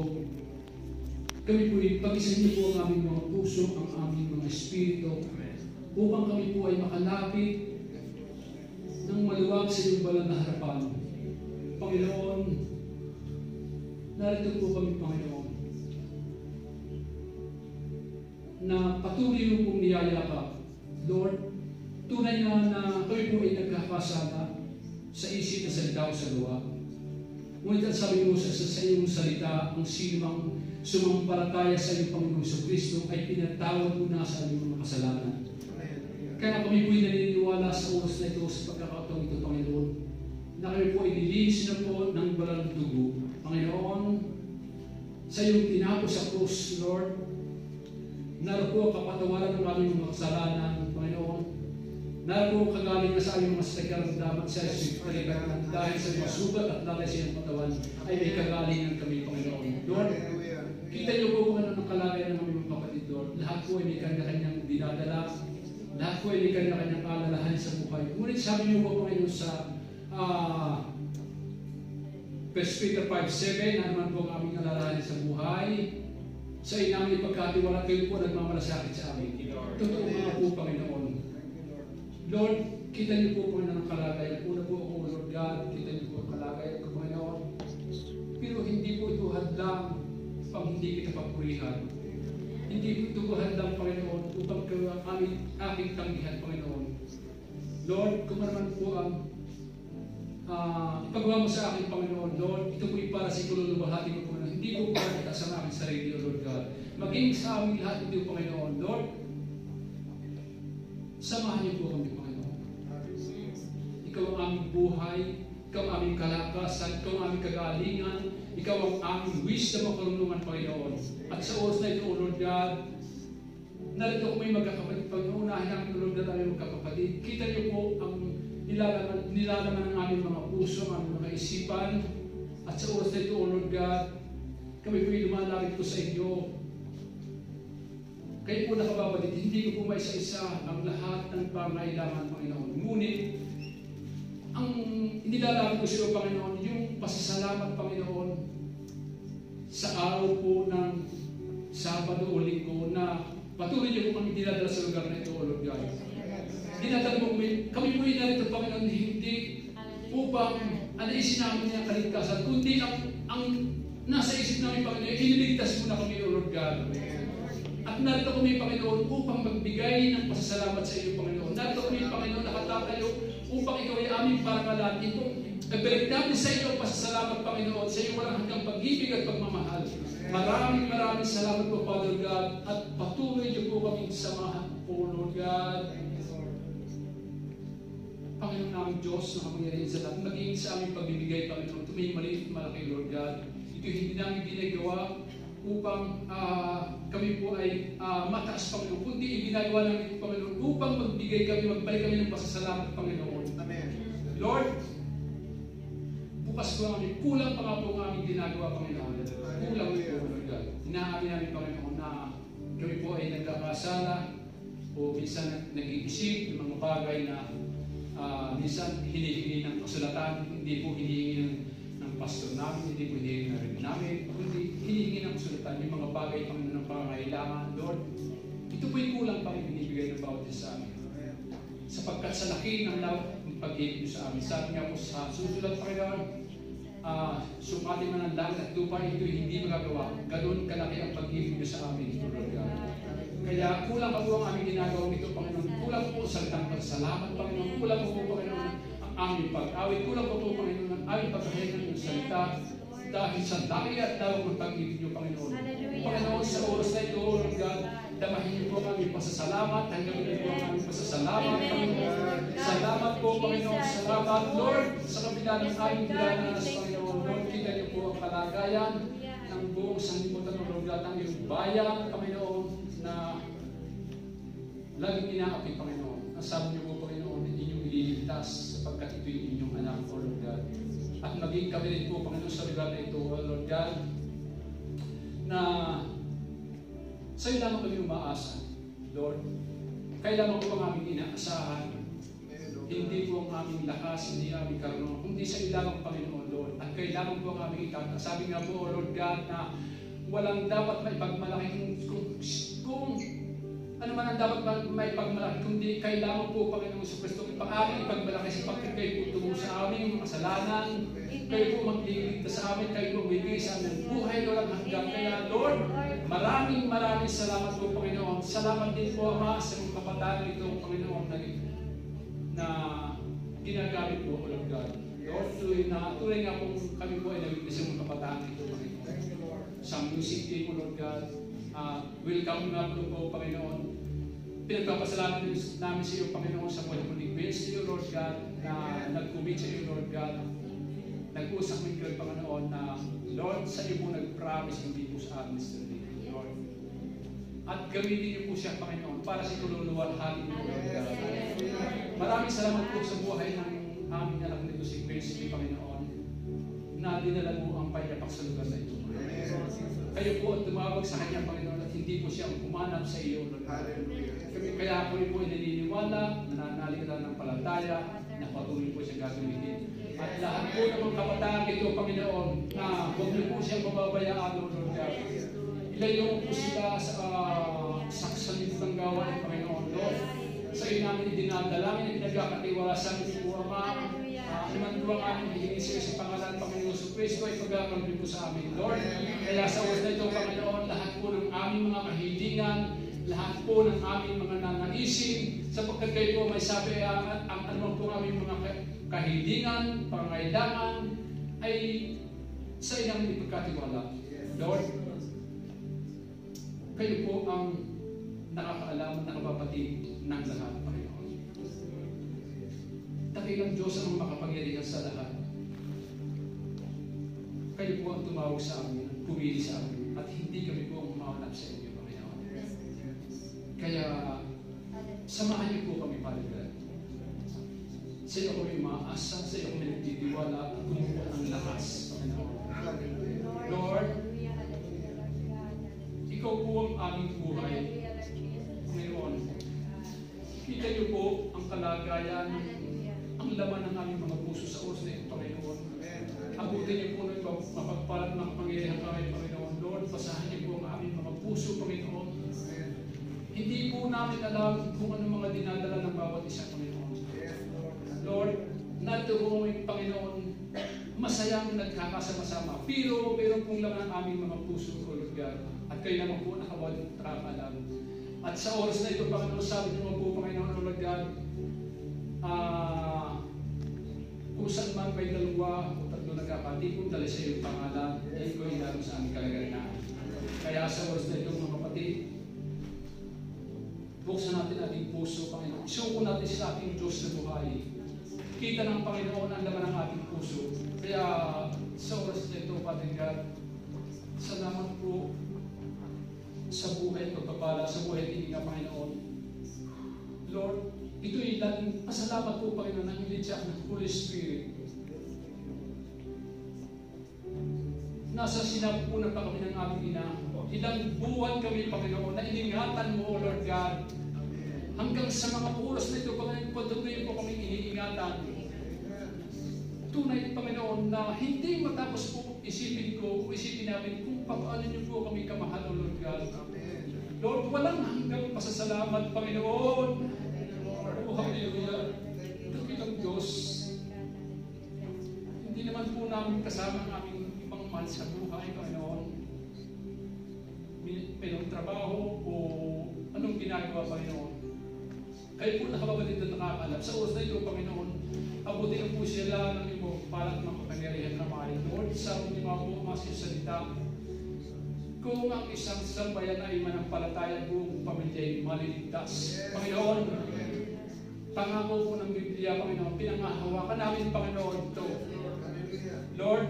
Kami po'y pag-isa niyo po ang aming mga puso, ang aming mga espiritu, upang kami po ay makalapit ng maluwag sa iyong banal na harapan. Panginoon, narito po kami, Panginoon, na patuloy mo pong niyayakap. Lord, tunay na kami po ay nagkakasala sa isip, sa salita o sa gawa. Ngunit ang sabi mo sa iyong salita, ang sinumang sumampalataya sa iyong Panginoong Kristo ay pinatawad mo na sa aming mga kasalanan. Kaya kami po ay naniniwala sa oras na ito, sa pagkakataong ito, Panginoon, na kami po ay nilinis na po ng banal na dugo. Panginoon, sa iyong tinapos sa krus, Lord, naroon po ang kapatawaran ng aming mga kasalanan, Panginoon. Naroon po kagaling na sa aming mga sakaramdaman sa Espiritu dahil sa mga sugat at lalay sa iyong katawan ay may kagalingan kami, Panginoon. Lord, kita niyo po kung ano ng kalagayan ng aming mga kapatid, Lord. Lahat po ay may kanya-kanyang dinadala. Lahat po ay may kanya-kanyang alalahan sa buhay. Ngunit sabi niyo po, Panginoon, sa 1 Peter 5:7, na naman po ang aming alalahan sa buhay. Sa inaming ipagkatiwala, kayo po nagmamalasakit sa amin. Totoo nga po, Panginoon. Lord, kita niyo po kung ano ng kalagayan. Una po ako, Lord God, kita niyo po ang kalagayan ko, Panginoon. Pero hindi po ito hadlang pang hindi kita papurihan. Hindi po ito hadlang, Panginoon, upang kayo ang aking tanggihan, Panginoon. Lord, kung naman po ang ipagawa mo sa akin, Panginoon, Lord, ito po para sa ikululubahati mo, Panginoon. Hindi po para kita sa aking sarili, O Lord God. Maging sa aming lahat ito, Panginoon, Lord, samahan niyo po kami, Panginoon. Ikaw ang aming buhay, ikaw ang aming kalakasan, ikaw ang aming kagalingan, ikaw ang aming wisdom at karunungan, Panginoon. At sa oras na ito, O Lord God, narito ko may magkakapatid, Panginoon, unahin namin, O Lord God, aming magkakapatid. Kita niyo po ang nilalaman ng aming mga puso, ang aming mga isipan. At sa oras na ito, O Lord God, kami po ay lumalapit po sa inyo. Kayo po nakababalik, hindi ko po may isa-isa ang lahat ng pangailangan, Panginoon. Ngunit, ang inilalapit ko sa iyo, Panginoon, yung pasasalamat, Panginoon, sa araw po ng Sabado o Linggo na patuloy niyo po kami dinadala sa lugar na ito, O Lord God. Dinadala mo kami po ay narito, Panginoon, hindi upang anaisin namin niya kaligtasan, kundi ang nasa isip namin, Panginoon, iniligtas mo na kami, O Lord God. At narito kami, Panginoon, upang magbigay ng pasasalamat sa iyo, Panginoon. Narito kami, Panginoon, nakatatayo upang ikaw ay aming parangalan. Itong nagbalig namin sa iyo ang pasasalamat, Panginoon, sa iyo walang hanggang pag-ibig at pagmamahal. Maraming salamat po, Father God, at patuloy niyo po kaming samahan po, Lord God. Panginoon naming Diyos na kapangyarihan sa lahat, maging sa aming pagbibigay, Panginoon, ito may maliit malaki, Lord God. Ito hindi namin ginagawa upang kami po ay mataas, Panginoon, kundi ginagawa namin, Panginoon, upang magbigay kami, magbalik kami ng pasasalamat, Panginoon. Amen. Lord, bukas po kami, kulang pa nga po ang aming ginagawa, Panginoon. Kulang po, Lord God. Inaamin namin, Panginoon, na kami po ay nagkakasala o minsan nag-iisip ng mga bagay na minsan hinihingi ng kasulatan, hindi po hinihingi ng pastor namin, hindi po hinihingi na rin namin, kundi hinihingi ng kasulatan yung mga bagay ng pangangailangan. Lord, ito po'y kulang pa rin binibigay ng bawat isa sa amin. Sapagkat sa laki ng pag-ibig niyo sa amin, sabi nga po sa susulat, Panginoon, sumati man ang langit at lupa, ito'y hindi magagawa. Ganun kalaki ang pag-ibig niyo sa amin, Lord God. Kaya kulang pa po ang aming ginagawa nito, Panginoon. Kulang po sa salitang pagsalamat, Panginoon. Kulang po, Panginoon, ang aming pag-awit. Kulang po, Panginoon, ang aming pagkahilan ng salita. Dahil sa dami at tawag ng pag-ibig niyo, Panginoon. Panginoon, sa oras na ito, Lord God, damahin niyo po ang aming pasasalamat. Tanggapin niyo po ang aming pasasalamat, Panginoon. Salamat po, Panginoon. Salamat, Lord, sa kabila ng aming dinanas, Panginoon. Lord, kita niyo po ang kalagayan ng buong sanlibutan ng Lord God, ang iyong bayan, Panginoon, na laging inaapi, Panginoon. Ang sabi niyo po, Panginoon, inyong ililigtas sapagkat ito yung inyong anak, O Lord God. At maging kami rin po, Panginoon, sa lugar na ito, O Lord God, na sa iyo lamang kami umaasa, Lord. Kaya lamang po ang aming inaasahan. Hindi po ang aming lakas, hindi ang aming karunungan, kundi sa iyo lamang, Panginoon, Lord. At kailangan po ang aming itataas. Sabi nga po, O Lord God, na walang dapat maipagmalaki kung ano man ang dapat may pagmalaki, kundi kailangan po, Panginoong Kristo, ipag-amin, ipagmalaki sa pagkikay po tungo sa aming mga kasalanan. Kayo po magliligtas sa amin, kayo po bibigay sa aming buhay, Lord, hanggang kaya, Lord, maraming salamat po, Panginoon. Salamat din po, Ama, sa mga kabataan ito, Panginoon, na ginagamit po, Lord God. Lord, tuloy nga po kami po ay nagiging sa mga kabataan ito, Panginoon. Sa music team, Lord God, welcome nga po, Panginoon. Pinagpapasalamat namin sa iyo, Panginoon, sa pwede mo ni-grace sa iyo, Lord God, na nag-commit sa iyo, Lord God. Nag-usap mo kayo, Panginoon, na Lord, sa iyo po nag-promise, hindi po sa amin, Mr. Lord. At gamitin niyo po siya, Panginoon, para sa tululuwal hali niyo, Lord God. Maraming salamat po sa buhay ng aming anak nito, si Grace, Panginoon, na dinala mo ang payapak sa lugar na ito. Kayo po at tumawag sa kanya, Panginoon, at hindi po siya umanap sa iyo, Lord God. Kaya po ay naniniwala, nananalig na ng palataya, na patuloy po siya gagamitin. At lahat po ng mga kabataan ito, Panginoon, na huwag niyo po siyang mababayaan, Lord God. Ilayo po sila sa saksalito ng gawain, Panginoon, Lord. Sa iyo namin idinadalangin at pinagkakatiwala sa amin po, Ama. Naman po ang aming hihingi sa iyo sa pangalan, Panginoon sa Kristo, ay pagkakampi po sa amin, Lord. Kaya sa oras na ito, Panginoon, lahat po ng aming mga kahilingan, lahat po ng aming mga nanaisin, sapagkat kayo po may sabi ang anumang po aming mga kahilingan, pangailangan, ay sa iyo namin ipagkatiwala. Lord, kayo po ang nakakaalam, nakapapatid ng lahat, Panginoon. Dakilang Diyos ang makapangyarihan sa lahat. Kayo po ang tumawag sa amin, pumili sa amin, at hindi kami po ang umaunap sa inyo, Panginoon. Kaya, samahan niyo po kami, Father God. Sa iyo kami umaasa, sa iyo kami nagtitiwala, at kumuha ng lakas, Panginoon. Lord, ikaw po ang aming buhay, Panginoon. Kita niyo po ang kalagayan, ang laman ng aming mga puso sa oras na ito, Panginoon. Abutin niyo po ng mapagpalat ng Panginoon kami, Panginoon. Lord, basahan niyo po ang aming mga puso, Panginoon. Hindi po namin alam kung ano mga dinadala ng bawat isa, Panginoon. Lord, naturuin, Panginoon, masayang nagkakasama-sama. Pero pong laman ang aming mga puso, Lord God. At kayo naman po nakakalam. At sa oras na ito, Panginoon, sabi niyo po, Panginoon, Lord God, kung saan man may dalawa o tatlo nagkakatipon, dali sa iyong pangalan, ay ko ilaro sa aming kalagayan. Kaya sa oras na ito, mga kapatid, buksan natin ating puso, Panginoon. Isuko natin sa ating Diyos na buhay. Kita ng Panginoon ang laman ng ating puso. Kaya sa oras na ito, Father God, salamat po sa buhay at pagpapala, sa buhay at nga, Panginoon. Lord, ito'y laging pasalamat po, Panginoon, ng ilidyak ng Holy Spirit. Nasa sinapunan pa kami ng aming ina. Ilang buwan kami, Panginoon, na iningatan mo, Lord God. Hanggang sa mga oras na ito, Panginoon, patuloy po kami iniingatan. Tunay, Panginoon, na hindi matapos po isipin namin kung paano niyo po kami kamahal, Lord God. Lord, walang hanggang pasasalamat, Panginoon. Oh, hallelujah. Dakilang Diyos. Hindi naman po namin kasama ang aming ibang mahal sa buhay, Panginoon. May trabaho o anong ginagawa, Panginoon. Kayo po nakababatid na nakakalam. Sa oras na ito, Panginoon, abutin po sila ng iyong palat ng kapangyarihan na mahal. Lord, sa aming mga po salita, kung ang isang sambayan ay manampalataya buong pamilya ay maliligtas. Panginoon, pangako po ng Biblia, Panginoon, pinangahawakan namin, Panginoon, ito. Lord,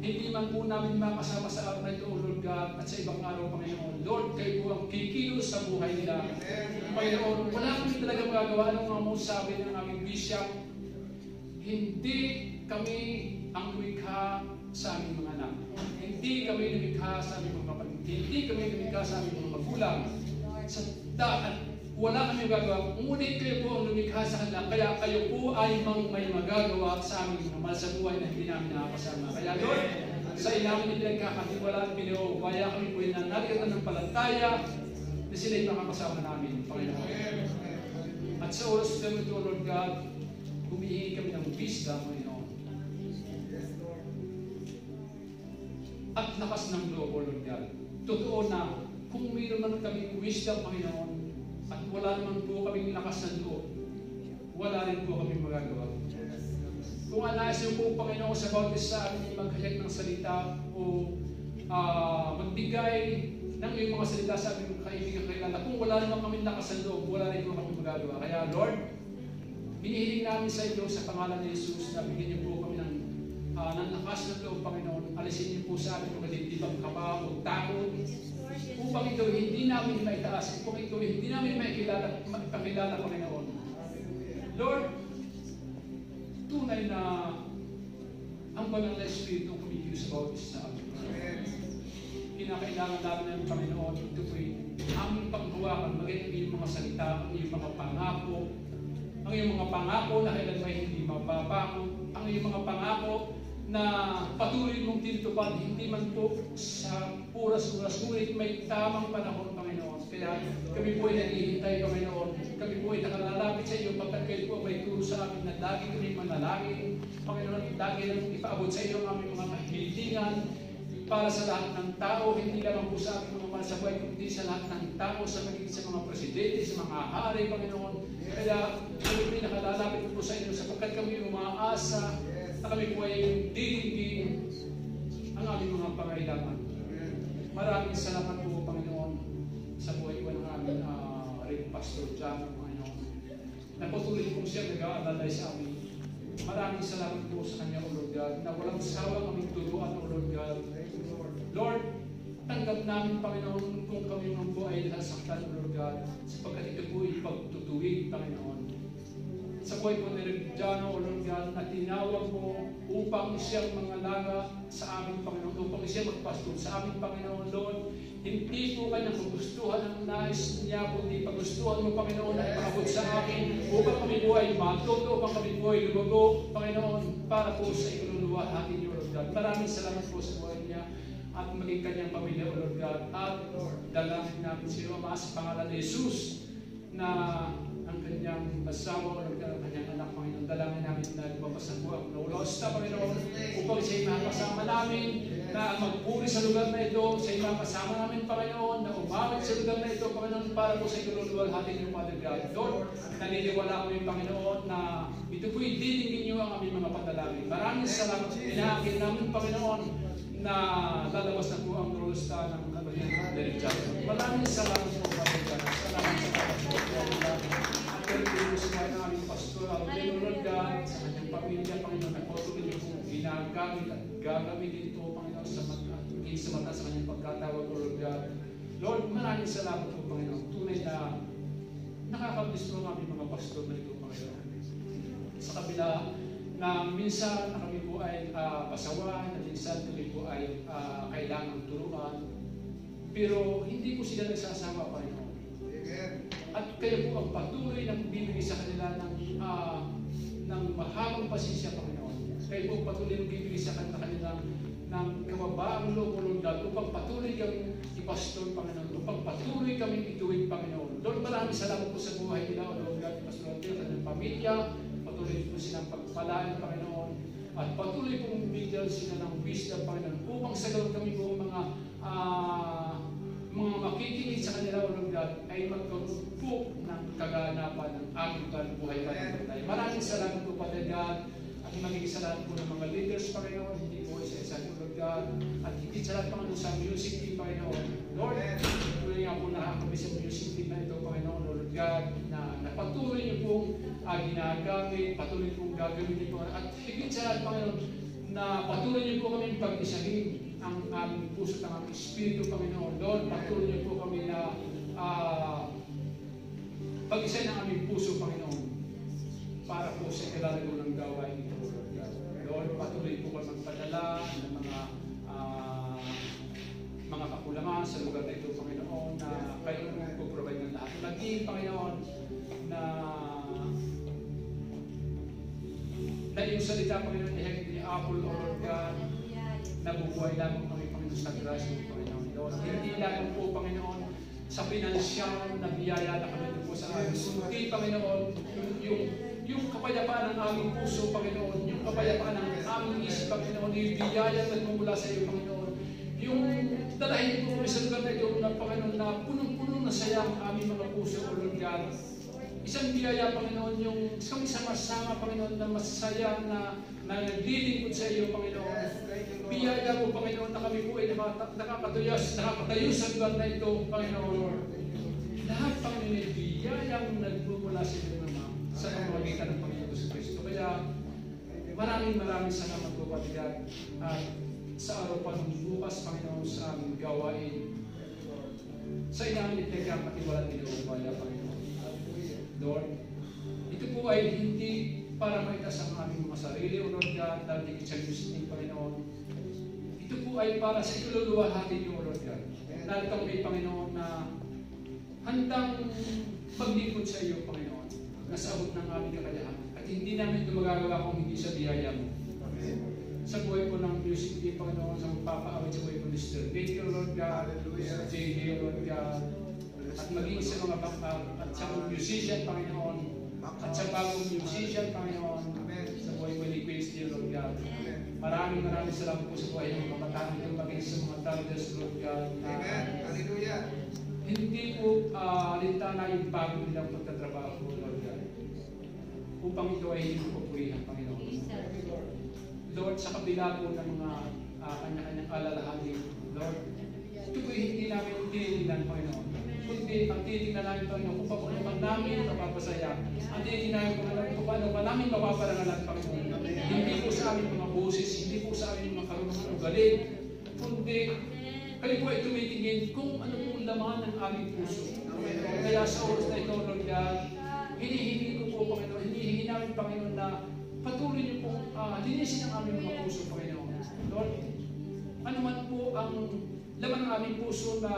hindi man po namin makasama sa araw na ito, Lord God, at sa ibang araw, Panginoon. Lord, kayo po ang kikilos sa buhay nila. Panginoon, wala kami talaga magagawa. Anong nga mo sabi ng aming bishop? Hindi kami ang lumikha sa aming mga anak. Hindi kami lumikha sa aming mga kapatid. Hindi kami lumikha sa aming mga magulang. Sa daan, wala kami magagawa. Ngunit kayo po ang lumikha sa kanila. Kaya kayo po ay may magagawa sa aming mga mahal sa buhay na hindi namin nakakasama. Kaya Lord, sa inamin na pinagkakatiwalaan, pinauubaya kami po yung nanalitan ng palataya na sila'y makakasama namin, Panginoon. At sa oras na ito, Lord God, humihingi kami ng wisdom, Panginoon. At lakas ng loob, Lord God. Totoo na, kung mayroon man kaming wisdom, Panginoon, at wala naman po kaming lakas ng loob, wala rin po kaming magagawa. Kung anasin po, Panginoon, sa bawat isa amin maghayag ng salita o magbigay ng iyong mga salita sa aming kaibigan kailala, kung wala naman kaming lakas ng loob, wala rin po kaming magagawa. Kaya, Lord, hinihiling namin sa iyo sa pangalan ni Jesus na bigyan niyo po kami ng lakas ng loob, Panginoon. Alisin niyo po sa amin kung matitibang kaba o takot. Upang ito hindi namin maitaas, upang ito hindi namin maipakilala, Panginoon. Lord, tunay na ang banal na Espiritu kumikilos sa bawat isa. Kinakailangan namin ng Panginoon, ito po'y aming panghawakan, maging ang iyong mga salita, ang iyong mga pangako, ang iyong mga pangako na kailan may hindi mababago, ang iyong mga pangako na patuloy mong tinutupad, hindi man po sa oras-oras, ngunit may tamang panahon, Panginoon. Kaya kami po ay naghihintay, Panginoon. Kami po ay nakalalapit sa iyo, pagkat kayo po may turo sa amin na lagi kami manalangin. Panginoon, lagi nang ipaabot sa iyo ang aming mga kahilingan para sa lahat ng tao, hindi lamang po sa aming mga malasabuhay, kundi sa lahat ng tao, sa mga presidente, sa mga hari, Panginoon. Kaya kami po ay nakalalapit po sa iyo sapagkat kami umaasa na kami po ay diringgin ang aming mga pangailangan. Maraming salamat po, Panginoon, sa buhay po ng aming rin Pastor John, Panginoon. Napatuloy po siya nag-aalalay sa amin. Maraming salamat po sa kanya, O Lord God, na walang sawang aming turuan, O Lord God. Lord, tanggap namin, Panginoon, kung kami naman po ay nasaktan, O Lord God, sapagkat ito po ay pagtutuwid, Panginoon. Sa buhay po ni Reggiano, O Lord God, na tinawag mo upang siyang mangalaga sa aming Panginoon, upang siya magpastol sa aming Panginoon, Lord. Hindi po kanyang pagustuhan ang nais niya, kundi pagustuhan mo, Panginoon, na ipakabot sa akin upang kami po ay matuto, upang kami po ay lumago, Panginoon, para po sa ikaluluwalhati niyo, Lord God. Maraming salamat po sa buhay niya at maging kanyang pamilya, O Lord God. At dalangin namin sa iyo, Ama, sa pangalan ni Jesus, na ang kanyang asawa, O Lord God, ang kanyang anak, Panginoon. Dalangin namin na lumabas ang buwag na ulosta, Panginoon, upang siya'y makasama namin, na magpuri sa lugar na ito, sa ibang kasama namin, Panginoon, na umawit sa lugar na ito, Panginoon, para po sa ikaluluwalhati niyo, Father God. Lord, naniniwala kami, Panginoon, na ito po'y didingin niyo ang aming mga panalangin. Maraming salamat sa pinakakil namin, Panginoon, na lalabas na po ang rosta ng Reggiano. Maraming salamat po, Father God. Salamat sa kapatid po, ang pagpili sa mga aming pastor, ang Lord God, sa kanyang pamilya, Panginoon, na patuloy niyo po ginagamit at gagamitin ito, Panginoon, sa mata sa kanyang pagkatawag, Lord God. Lord, maraming salamat po, Panginoon. Tunay na nakakablis po ang aming mga pastor na ito, Panginoon. Sa kabila na minsan na kami po ay pasawan, na minsan kami po ay kailangang turuan, pero hindi po sila nagsasawa, Panginoon. At kayo po ang patuloy na bibigay sa kanila ng mahabang pasensya, Panginoon. Kayo po patuloy na bibigay sa kanila ng kababaang loob, Lord God, upang patuloy kami ipastor, Panginoon, upang patuloy kami ituwid, Panginoon. Lord, maraming salamat po sa buhay nila, Lord God, Pastor Antero, kanyang pamilya, patuloy po silang pagpalaan, Panginoon, at patuloy pong bigyan sila ng wisdom, Panginoon, upang sa gawin kami po mga makikinig sa kanila, Lord God, ay magkaroon po ng kaganapan ng aming buhay, Panginoon. Maraming salamat po, Father God, at magiging salamat po ng mga leaders, Panginoon, hindi po isa-isa, Lord God, at higit sa lahat, Panginoon, sa music team, Panginoon. Lord, tuloy nga po nakakami sa music team na ito, Panginoon, Lord God, na patuloy niyo pong ginagamit, patuloy pong gagamitin po, at higit sa lahat, Panginoon, na patuloy niyo po kami pag-isahin ang aming puso at ang aming espiritu, Panginoon. Lord, patuloy niyo po kami na pag-isahin ang aming puso, Panginoon, para po sa kilalago ng gawain ito, Lord God. Lord, patuloy po kami magpadala ng mga kakulangan sa lugar na ito, Panginoon, na kayo magpo-provide ng lahat. Lagi, Panginoon, na yung salita, Panginoon, ni Apple, O Lord God, nabubuhay lamang kami, Panginoon, sa grasya, Panginoon. Lord, hindi lamang po, Panginoon, sa pinansyal na biyaya na kami po sa amin. Kundi, Panginoon, yung kapayapaan ng aming puso, Panginoon, yung kapayapaan ng aming isip, Panginoon, yung biyaya na nagmumula sa iyo, Panginoon. Yung dalahin po kami sa lugar na ito, na Panginoon, na punong-puno na saya ang aming mga puso, O Lord God. Isang biyaya, Panginoon, yung kami sama-sama, Panginoon, na masaya na naglilingkod sa iyo, Panginoon. Biyaya po, Panginoon, na kami po ay nakakatayo sa lugar na ito, Panginoon. Lahat, Panginoon, ay biyayang nagmumula sa iyo, Mama, sa pamamagitan ng Panginoon sa Kristo. Kaya, maraming salamat po, Patigat. At sa araw pa ng bukas, Panginoon, sa aming gawain, sa inamin itegang patiwalang niluubaya, Panginoon. Lord, ito po ay hindi para maitas ang aming mga sarili, O Lord God, dahil higit sa gusto, Panginoon. Ito po ay para sa ikaluluwahati niyo, O Lord God. Dahil kami, Panginoon, na handang maglingkod sa iyo, Panginoon, na sa abot ng aming kakayahan. At hindi namin ito magagawa kung hindi sa biyaya mo. Sa buhay po ng music team, Panginoon, sa magpapaawit sa buhay po ni Mr. Thank you, Lord God. Sa JD, Lord God. At maging sa mga bangkag at sa mga musician, Panginoon, at sa bagong musician, Panginoon, sa buhay mo ni Quincy, Lord God. Maraming salamat po sa buhay ng mga kabataan ito, maging sa mga tardes, Lord God. Amen. Hallelujah. Hindi po lintana yung bago nilang pagtatrabaho, Lord God. Upang ito ay hindi po purihan, Panginoon. Lord, sa kabila po ng mga kanya-kanyang alalahanin, Lord, ito po hindi namin tinitingnan, Panginoon. Kundi ang titingnan namin, Panginoon, kung paano naman namin mapapasaya. Ang titingnan namin, Panginoon, kung paano ba namin mapaparangalan, Panginoon. Hindi po sa aming mga boses, hindi po sa aming mga karunungan ugaling, kundi kayo po ay tumitingin kung ano po laman ng aming puso. Kaya sa oras na ito, Lord God, hinihingi ko po, Panginoon, hinihingi namin, Panginoon, na patuloy niyo pong linisin ang aming mga puso, Panginoon. Lord, ano man po ang laman ng aming puso na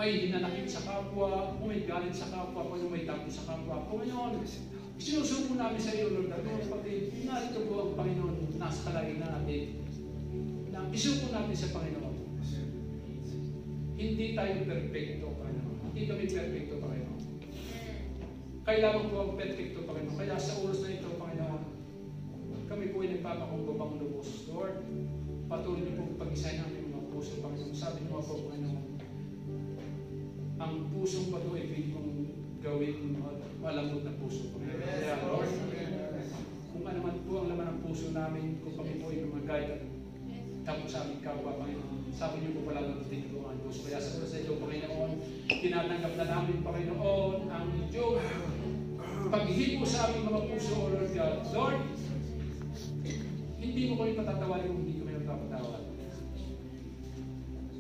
may hinanakit sa kapwa, kung may galit sa kapwa, kung may tapos sa kapwa, Panginoon, sinusuko namin sa iyo, Lord God, kapatid, narito po ang Panginoon, nasa kalagay natin, na isuko natin sa Panginoon. Hindi tayo perfecto, Panginoon. Hindi kami perfecto, Panginoon. Kailangan po ang perfecto, Panginoon. Kaya sa oras na ito, Panginoon, kami po ay nagpapakumbabang lubos. Lord, patuloy niyo po pag-isahin namin mga puso, Panginoon. Sabi niyo po, Panginoon, ang pusong pato ay pwede kong gawin malambot na puso, Panginoon. Kaya, Lord, kung ano man po ang laman ng puso namin, kung kami po ay mamagay, tapos sa aming kapwa, Panginoon, sabi niyo po pala ng tinito ang puso. Kaya sa oras na ito, Panginoon, tinatanggap na namin, Panginoon, ang inyong paghihipo sa aming mga puso, O Lord God. Lord, hindi mo kami patatawarin kung hindi kami magpapatawad.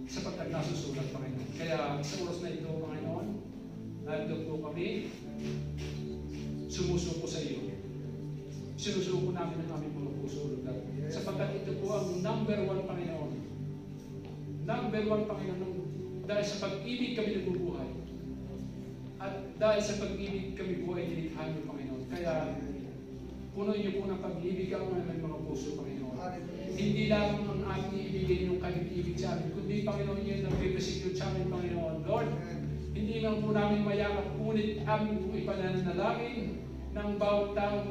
Sapagkat nasusulat, Panginoon. Kaya sa oras na ito, Panginoon, nandito po kami, sumusuko sa iyo. Sinusuko namin ang aming mga puso, Lord God. Sapagkat ito po ang number one, Panginoon. Number one, Panginoon, dahil sa pag-ibig kami nabubuhay. At dahil sa pag-ibig kami po ay nilikha niyo, Panginoon. Kaya, puno niyo po ng pag-ibig ang mga puso, Panginoon. Hindi lang ang aming ibigin yung kanyang ibig sa amin, kundi, Panginoon, yun ang represent sa amin, Panginoon. Lord, hindi lang po namin mayakap, ngunit amin po ipananalangin ng bawat taong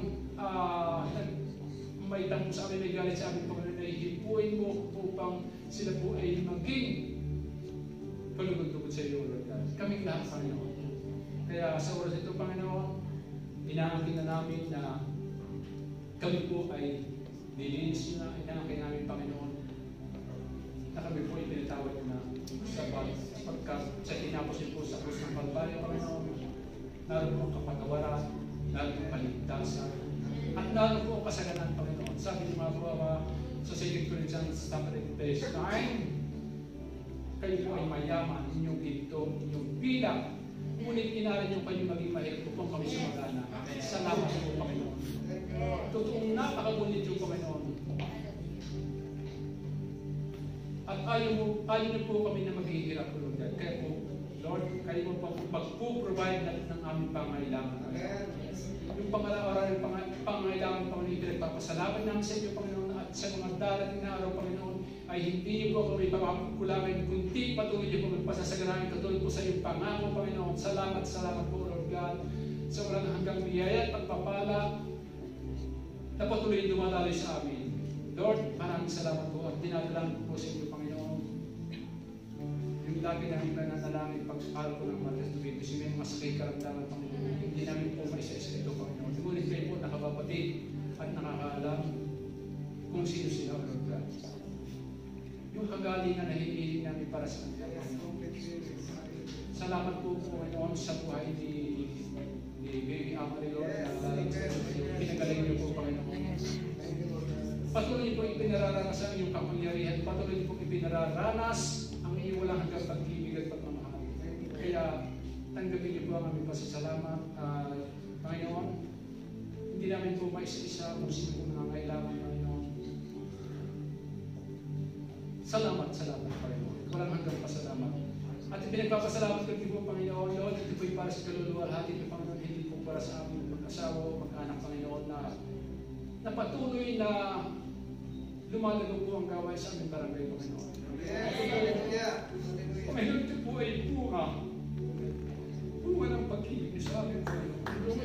may tamo sa amin, may galit sa amin, Panginoon, na ihipuin mo upang sila po ay maging kalugod-lugod sa iyo, Lord God. Kaming lahat, Panginoon. Kaya sa oras ito, Panginoon, inaangkin na namin na kami po ay nilinis na, inaangkin namin, Panginoon, na kami po ay pinatawad na sapagkat sa tinapos niyo po sa krus ng Kalbaryo, Panginoon, naroon po ang kapatawaran, naroon po kaligtasan, at naroon po ang kasaganan, Panginoon. Sabi ng mga buwawa sa 2 Corinthians 9, kayo po ay mayaman, inyong ginto, inyong bilang, ngunit inaral niyo kayo maging mahirap upang kami sumagana. Salamat po, Panginoon. Totoong napakabulit yung Panginoon. At ayaw niyo po kami na maghihirap, Lord God. Kaya po, Lord, kayo mo mag-provide natin ng aming pangailangan. Yung pangalawaran, yung pangailangan, Panginoon, pinagpapasalamat namin sa inyo, Panginoon, at sa mga darating na araw, Panginoon, ay hindi niyo po kami pagkukulangin, kundi patuloy niyo po magpasasaganahin katulad po sa iyong pangako, Panginoon. Salamat po, Lord God, sa walang hanggang biyaya at pagpapala na patuloy dumadaloy sa amin. Lord, maraming salamat po at dinadalang po sa inyo, Panginoon. Yung lagi namin nananalangin pag-aral ko ng Martes Tubig, kasi may mga sakay karamdaman, Panginoon. Hindi namin po maisa-isa ito, Panginoon. Ngunit kayo po nakapapatid at nakakaalam kung sino sila, Lord God. Yung kagalingan na hinihiling namin para sa kanila, Panginoon. Salamat po, Panginoon, sa buhay ni Baby Amari, Lord, na pinagaling niyo po, Panginoon. Patuloy po ipinararanas ang iyong kapangyarihan. Patuloy po ipinararanas ang iyong walang hanggang pag-ibig at pagmamahal. Kaya tanggapin niyo po ang aming pasasalamat. Panginoon, hindi namin po maisa-isa kung sino po nangangailangan, Panginoon. Salamat, Panginoon. Walang hanggang pasalamat. At pinagpapasalamat ko po, Panginoon, Lord, ito po'y para sa kaluluwalhati niyo, Panginoon, hindi po para sa aming mag-asawa o mag-anak, Panginoon, na patuloy na lumalago po ang gawain sa aming barangay, Panginoon. Panginoon, ito po ay bunga ng pag-ibig niyo sa amin, Panginoon.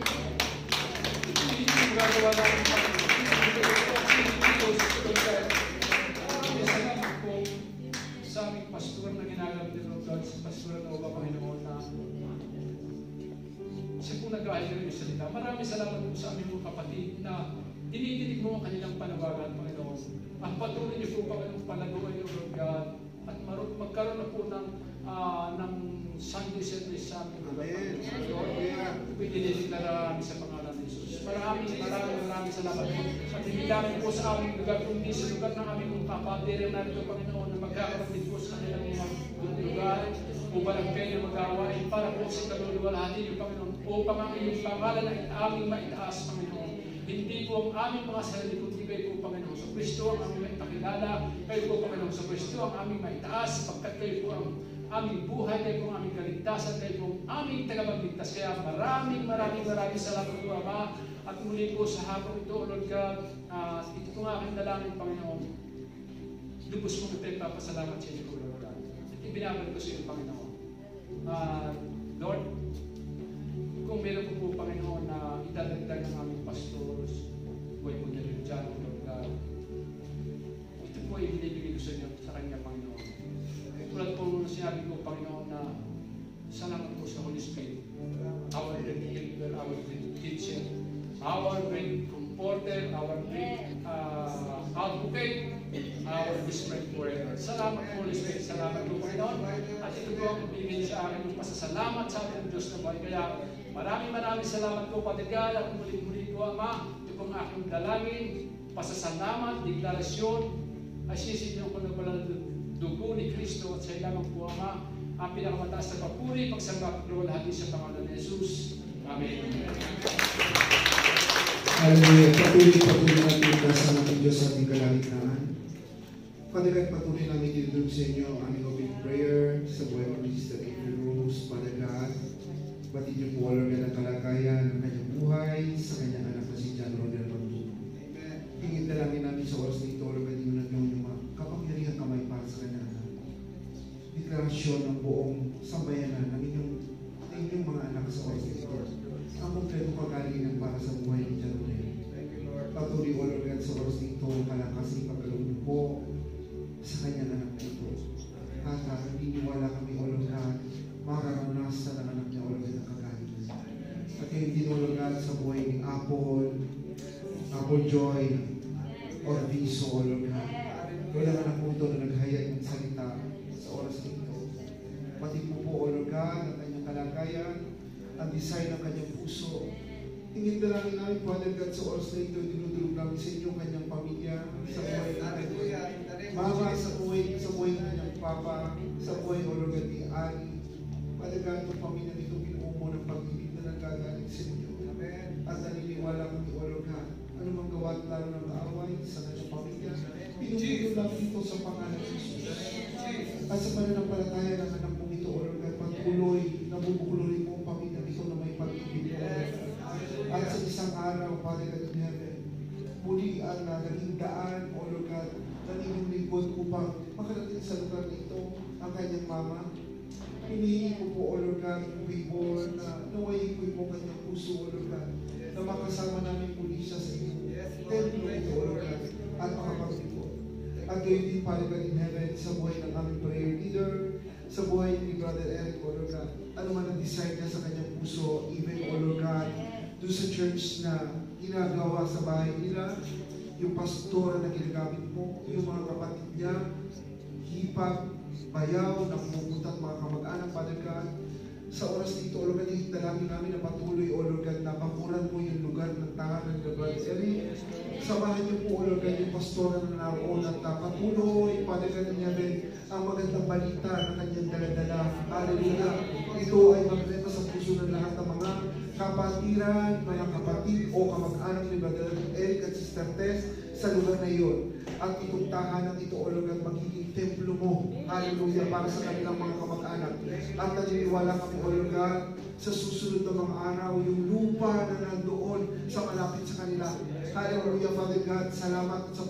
Hindi niyo magagawa namin, Panginoon. Salamat po sa aming pastor na ginagawa din ng God, sa pastor na uba, Panginoon, na siya po nag-ahal rin yung salita. Maraming salamat po sa aming mga kapatid na dinidinig mo ang kanilang panawagan, Panginoon. Ang patuloy niyo po, Panginoon, palaguan niyo, Lord God, at magkaroon na po ng Sunday service sa aming lugar, Panginoon. Pinideklara namin sa pangalan ni Jesus. Maraming salamat po. At hindi namin po sa aming lugar, kundi sa lugar ng aming mga kapatid narito, Panginoon, na magkakaroon din po sa kanilang mga lugar o barangay na mag-awain para po sa kaluluwalhati niyo, Panginoon, upang ang iyong pangalan ay aming maitaas, Panginoon. Hindi po ang aming mga sarili, kundi kayo po, Panginoon, sa Kristo ang aming maipakilala. Kayo po, Panginoon, sa Kristo ang aming maitaas, pagkat kayo po ang aming buhay, kayo po ang aming kaligtasan, kayo po ang aming tagapagligtas. Kaya maraming salamat po, Ama. At muli po sa hapon ito, Lord God, ito po ang aking dalangin, Panginoon. Lubos mo ito papasalamat sa inyo, Lord God. At ibinabalik ko sa iyo, Panginoon. Lord, kung meron po, Panginoon, na idadagdag ng aming pastors, buhay po nila dyan, Lord God, ito po ay binibigay ko sa inyo, sa kanya, Panginoon. Tulad po nung sinabi ko, Panginoon, na salamat po sa Holy Spirit, our great helper, our great teacher, our great comforter, our great advocate, our strength forever. Salamat po, Holy Spirit. Salamat po, Panginoon. At ito po ang ibigay sa akin ng pasasalamat sa ating Diyos na buhay. Kaya maraming salamat po, Father God. At muli po, Ama, ito po ang aking dalangin, pasasalamat, deklarasyon, ay sisinyo ko na pala dugo ni Kristo at sa ilamang po, Ama, ang pinakamataas na papuri, pagsamba, kaluluwalhati sa pangalan ni Jesus. Amen. Hallelujah. Patuloy natin sa ating Diyos sa ating kalangitnaan. Father God, patuloy namin dinudulog sa inyo ang aming open prayer sa buhay ng Sister April Rose. Father God, batid niyo po, Lord, ang kalagayan ng kanyang buhay sa kanyang anak na si John Ronald Pagdugo. Hingin dalangin namin sa oras nito, Lord, hindi mo nagawin yung mga kapangyarihan kamay para sa kanyang anak. Deklarasyon ng buong sambayanan ng inyong mga anak sa oras nito. Ang kompleto kagalingan para sa buhay ni John Ronald. Patuloy, Lord God, sa oras nito, kalakasin pagkalong po sa kanyang anak na ito. At naniniwala kami, O Lord God, makaranasan ang anak niya, O Lord God, ang kagalingan. At hindi, O Lord God, sa buhay ni Apple Joy, or Viso, O Lord God. Walang anak po ito na naghayag ng salita sa oras nito. Pati po, O Lord God, ang kanyang kalagayan, ang design ng kanyang puso. Hingin dalangin namin, Father God, sa oras na ito, dinudulog namin sa inyo, kanyang pamilya, sa buhay natin. Mama, sa buhay ng kanyang papa, sa buhay, O Lord God, ni Ali. Father God, itong pamilya nito, pinuo mo ng pag-ibig na nagagalit sa inyo. At naniniwala kami, O Lord God, ano mang gawa at lalo ng kaaway sa kanyang pamilya. Pinupulo namin ito sa pangalan ng Jesus. At sa pananampalataya ng anak mong ito, O Lord God, patuloy, nabubukuloy mo ang pamilya nito na may pag-ibig, O Lord God. At sa isang araw, Father God in heaven, muli ang naging daan, O Lord God, nanilingkod upang makarating sa lugar nito ang kanyang mama. Hinihingi ko po, O Lord God, favor na nawayin ko po kanyang puso, O Lord God, na makasama namin muli siya sa inyo. Templo ito, O Lord God, at makapaglingkod. At gayon din, Father God in heaven, sa buhay ng aming prayer leader, sa buhay ni Brother Eric, O Lord God, ano man ang desire niya sa kanyang puso, even, O Lord God, doon sa church na ginagawa sa bahay nila, yung pastor na ginagamit mo, yung mga kapatid niya, hipag, bayaw, na pumupunta at mga kamag-anak, Father God, sa oras dito, O Lord God, dalangin namin na patuloy, O Lord God, na pakuran mo yung lugar ng tahanan ng Brother Eric. Samahan niyo po, O Lord God, yung pastor na naroon at patuloy, Father God in heaven, ang magandang balita na kanyang daladala. Hallelujah. Ito ay magreta sa puso ng lahat ng mga kapatiran, mga kapatid o kamag-anak ni Brother Eric at Sister Tess sa lugar na iyon. At itong tahanan ito, O Lord God, magiging templo mo. Hallelujah, para sa kanilang mga kamag-anak. At naniniwala kami, O Lord God, sa susunod na mga araw, yung lupa na nandoon sa malapit sa kanila. Hallelujah, Father God, salamat sa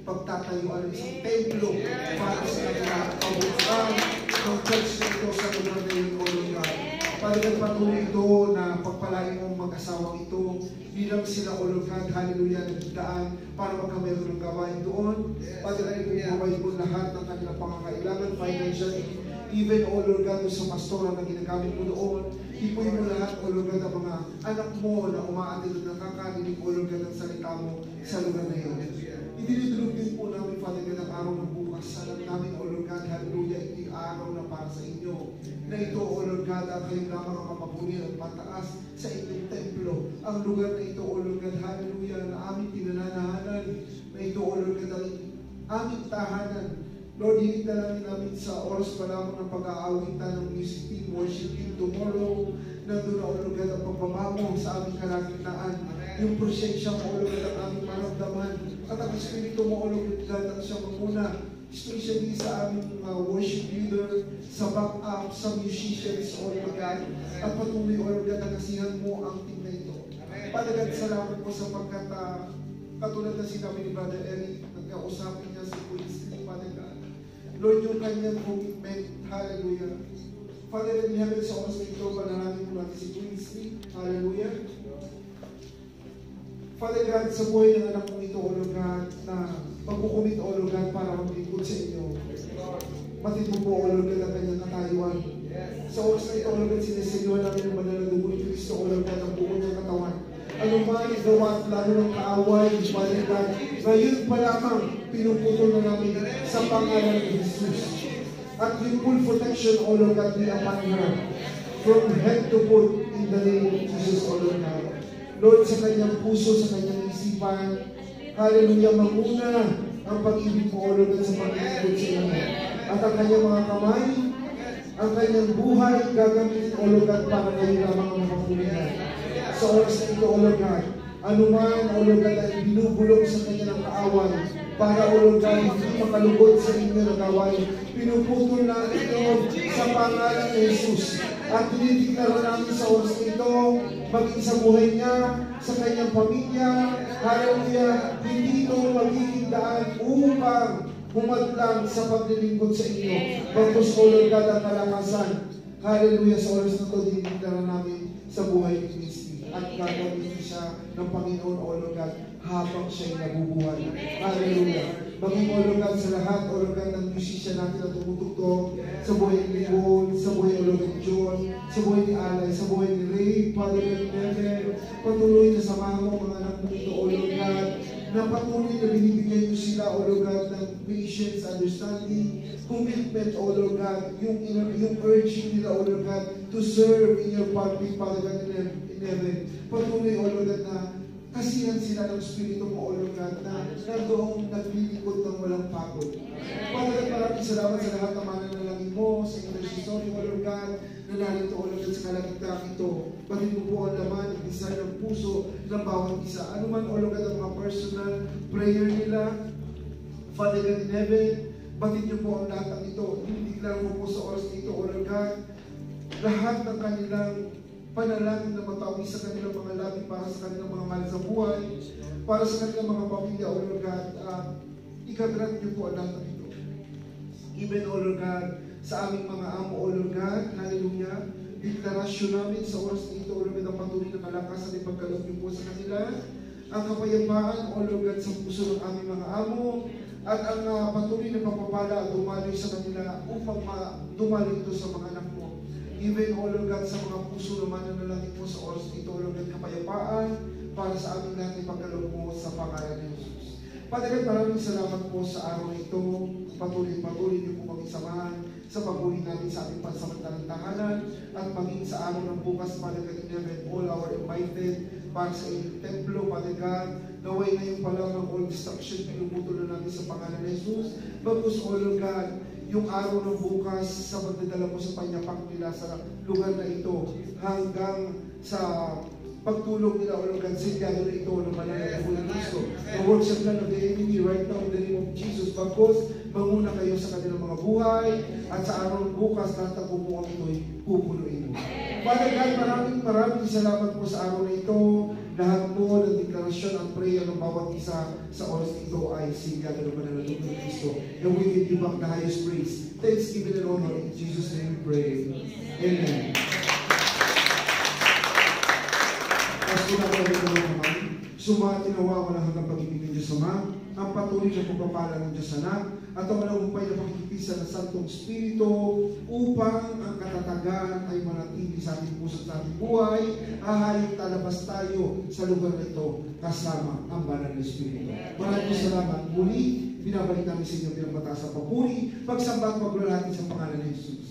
pagtatayuan ng isang templo para sa kanila. Kabukan ng church na ito sa lugar na iyon, O Lord God. Father God, patuloy ito na pagpalain mong mag-asawang ito bilang sila, O Lord God, hallelujah, nagdaan para magkameron ng gawain doon. Father God, ipagpapay mo lahat ng kanilang pangangailangan, financially, even, O Lord God, sa pastora na ginagamit mo doon. Ipuin mo lahat, O Lord God, ang mga anak mo na umaatid at nakakarinig, O Lord God, ang salita mo sa lugar na iyon. Idinidulog din po namin, Father God, ang araw ng bukas. Alam namin, O Lord God, hallelujah, ito'y araw na para sa inyo. Na ito, O Lord God, ang kayong lamang ang mapapuli at pataas sa inyong templo. Ang lugar na ito, O Lord God, hallelujah, na aming pinananahanan. Na ito, O Lord God, ang aming tahanan. Lord, hinigdalangin namin sa oras pa lamang ng pag-aawitan ng music team, worship team tomorrow. Nandun na, O Lord God, ang pagpapamong sa aming kalagitnaan. Yung prosensya mo, O Lord God, ang aming maramdaman. At ang Espiritu mo, O Lord God, ang siya mamuna. Especially sa aming worship leader, sa backup, sa musicians, O Lord God. At patuloy, O Lord God, ang kasihan mo ang team na ito. Father God, salamat po sapagkat katulad na sinabi ni Brother Eric, nagkausapin niya si Queen Street, Father God. Lord, yung kanyang commitment, hallelujah. Father God in heaven, sa oras na ito, panalangin mo natin si Queen Street, hallelujah. Father God, sa buhay ng anak mo ito, O Lord God, na magkukumit, O Lord God, para maglingkod sa inyo. Matid mo po, O Lord God, ang kanyang katayuan. Sa oras na ito, O Lord God, sinisigluhan namin ng banal na dugo ni Kristo, O Lord God, ang buong niyang katawan. Ano man gawa at lalo ng kaaway, Father God, ngayon pa lamang pinuputol na namin sa pangalan ni Jesus. At yung full protection, O Lord God, be upon her from head to foot in the name of Jesus, O Lord God. Lord, sa kanyang puso, sa kanyang isipan, hallelujah, manguna ang pag-ibig mo, O Lord God, sa pag-ibig sa inyo. At ang kanyang mga kamay, ang kanyang buhay, gagamitin, O Lord God, para kayo lamang ang makapulihan. Sa oras na ito, O Lord God, anuman, O Lord God, ay binubulong sa kanya ng kaaway, para, O Lord God, hindi makalugod sa inyo ng kaaway. Pinuputol natin ito sa pangalan ni Jesus. At dinideklara namin sa oras na ito, maging sa buhay niya, sa kanyang pamilya, hallelujah, hindi ito magiging daan upang humadlang sa paglilingkod sa inyo. Bagkus, O Lord God, ang kalakasan. Hallelujah, sa oras na ito, dinideklara namin sa buhay ni Kristo. At gagawin siya ng Panginoon, O Lord God, habang siya'y nabubuhay. Hallelujah. Maging, O Lord God, sa lahat, O Lord God, ng musician natin na tumutugtog, sa buhay ni Leon, sa buhay, O Lord God, ni John, sa buhay ni Alay, sa buhay ni Ray, Father God, Never, patuloy na samahan mo mga anak mo ito, O Lord God, na patuloy na binibigyan niyo sila, O Lord God, ng patience, understanding, commitment, O Lord God, yung urging nila, O Lord God, to serve in your pulpit, Father God, in heaven. Patuloy, O Lord God, na kasihan sila ng Espiritu mo, O Lord God, na nandoong naglilingkod ng walang pagod. Father God, maraming salamat sa lahat ng mananalangin mo, sa intercessory, O Lord God, na narito, O Lord God, sa kalagitnaan ito. Pati mo po ang laman, ang desire ng puso ng bawat isa. Ano man, O Lord God, ang mga personal prayer nila, Father God in heaven, batid niyo po ang lahat ng ito. Hindi lang mo po sa oras nito, O Lord God, lahat ng kanilang panalangin na matawi sa kanilang mga labi para sa kanilang mga mahal sa buhay, para sa kanilang mga pamilya, O Lord God. Ikagrant niyo po ang lahat ng ito. Even, O Lord God, sa aming mga amo, O Lord God, hallelujah, deklarasyon namin sa oras na ito, O Lord God, ang patuloy na kalakasan at pagkaloob niyo po sa kanila, ang kapayapaan, O Lord God, sa puso ng aming mga amo, at ang patuloy na pagpapala at dumaloy sa kanila upang dumaloy ito sa mga anak mo. Even, O Lord God, sa mga puso naman na nalangin mo sa oras na ito, O Lord God, kapayapaan para sa aming lahat ng pagkaloob mo sa pangalan ni Jesus. Father God, maraming salamat po sa araw na ito. Patuloy niyo po kami samahan sa pagbuhay namin sa ating pansamantalang tahanan at maging sa araw ng bukas, Father God, in heaven, all our invited para sa inyong templo, Father God, naway ngayon pa lang ng all destruction, pinuputol na namin sa pangalan ni Jesus. Bagkus, O Lord God, yung araw ng bukas sa pagdadala mo sa panyapak nila sa lugar na ito hanggang sa pagtulog nila, O Lord God, silyado na ito ng malang ng Holy Cristo. The works and plan of the enemy right now in the name of Jesus. Bagkus, manguna kayo sa kanilang mga buhay at sa araw ng bukas, lahat ng bumuang ito'y pupunuin mo. Father God, maraming salamat po sa araw na ito. Lahat po ng deklarasyon at prayer ng bawat isa sa oras na ito ay silyado ng malang ng Holy Cristo. And we give you back the highest praise. Thanksgiving and honor. In Jesus' name we pray. Amen. Sumati nawa walang hanggang pag-ibig ng Diyos Ama, ang patuloy na pagpapala ng Diyos Anak, at ang malagumpay na pagkikipisa ng Santong Espiritu upang ang katatagan ay manatili sa ating puso at ating buhay, ahayang talabas tayo sa lugar na ito kasama ang banal na Espiritu. Maraming salamat. Muli, binabalik namin sa inyo bilang mataas na papuri, pagsamba at paglalahati sa pangalan ng Jesus.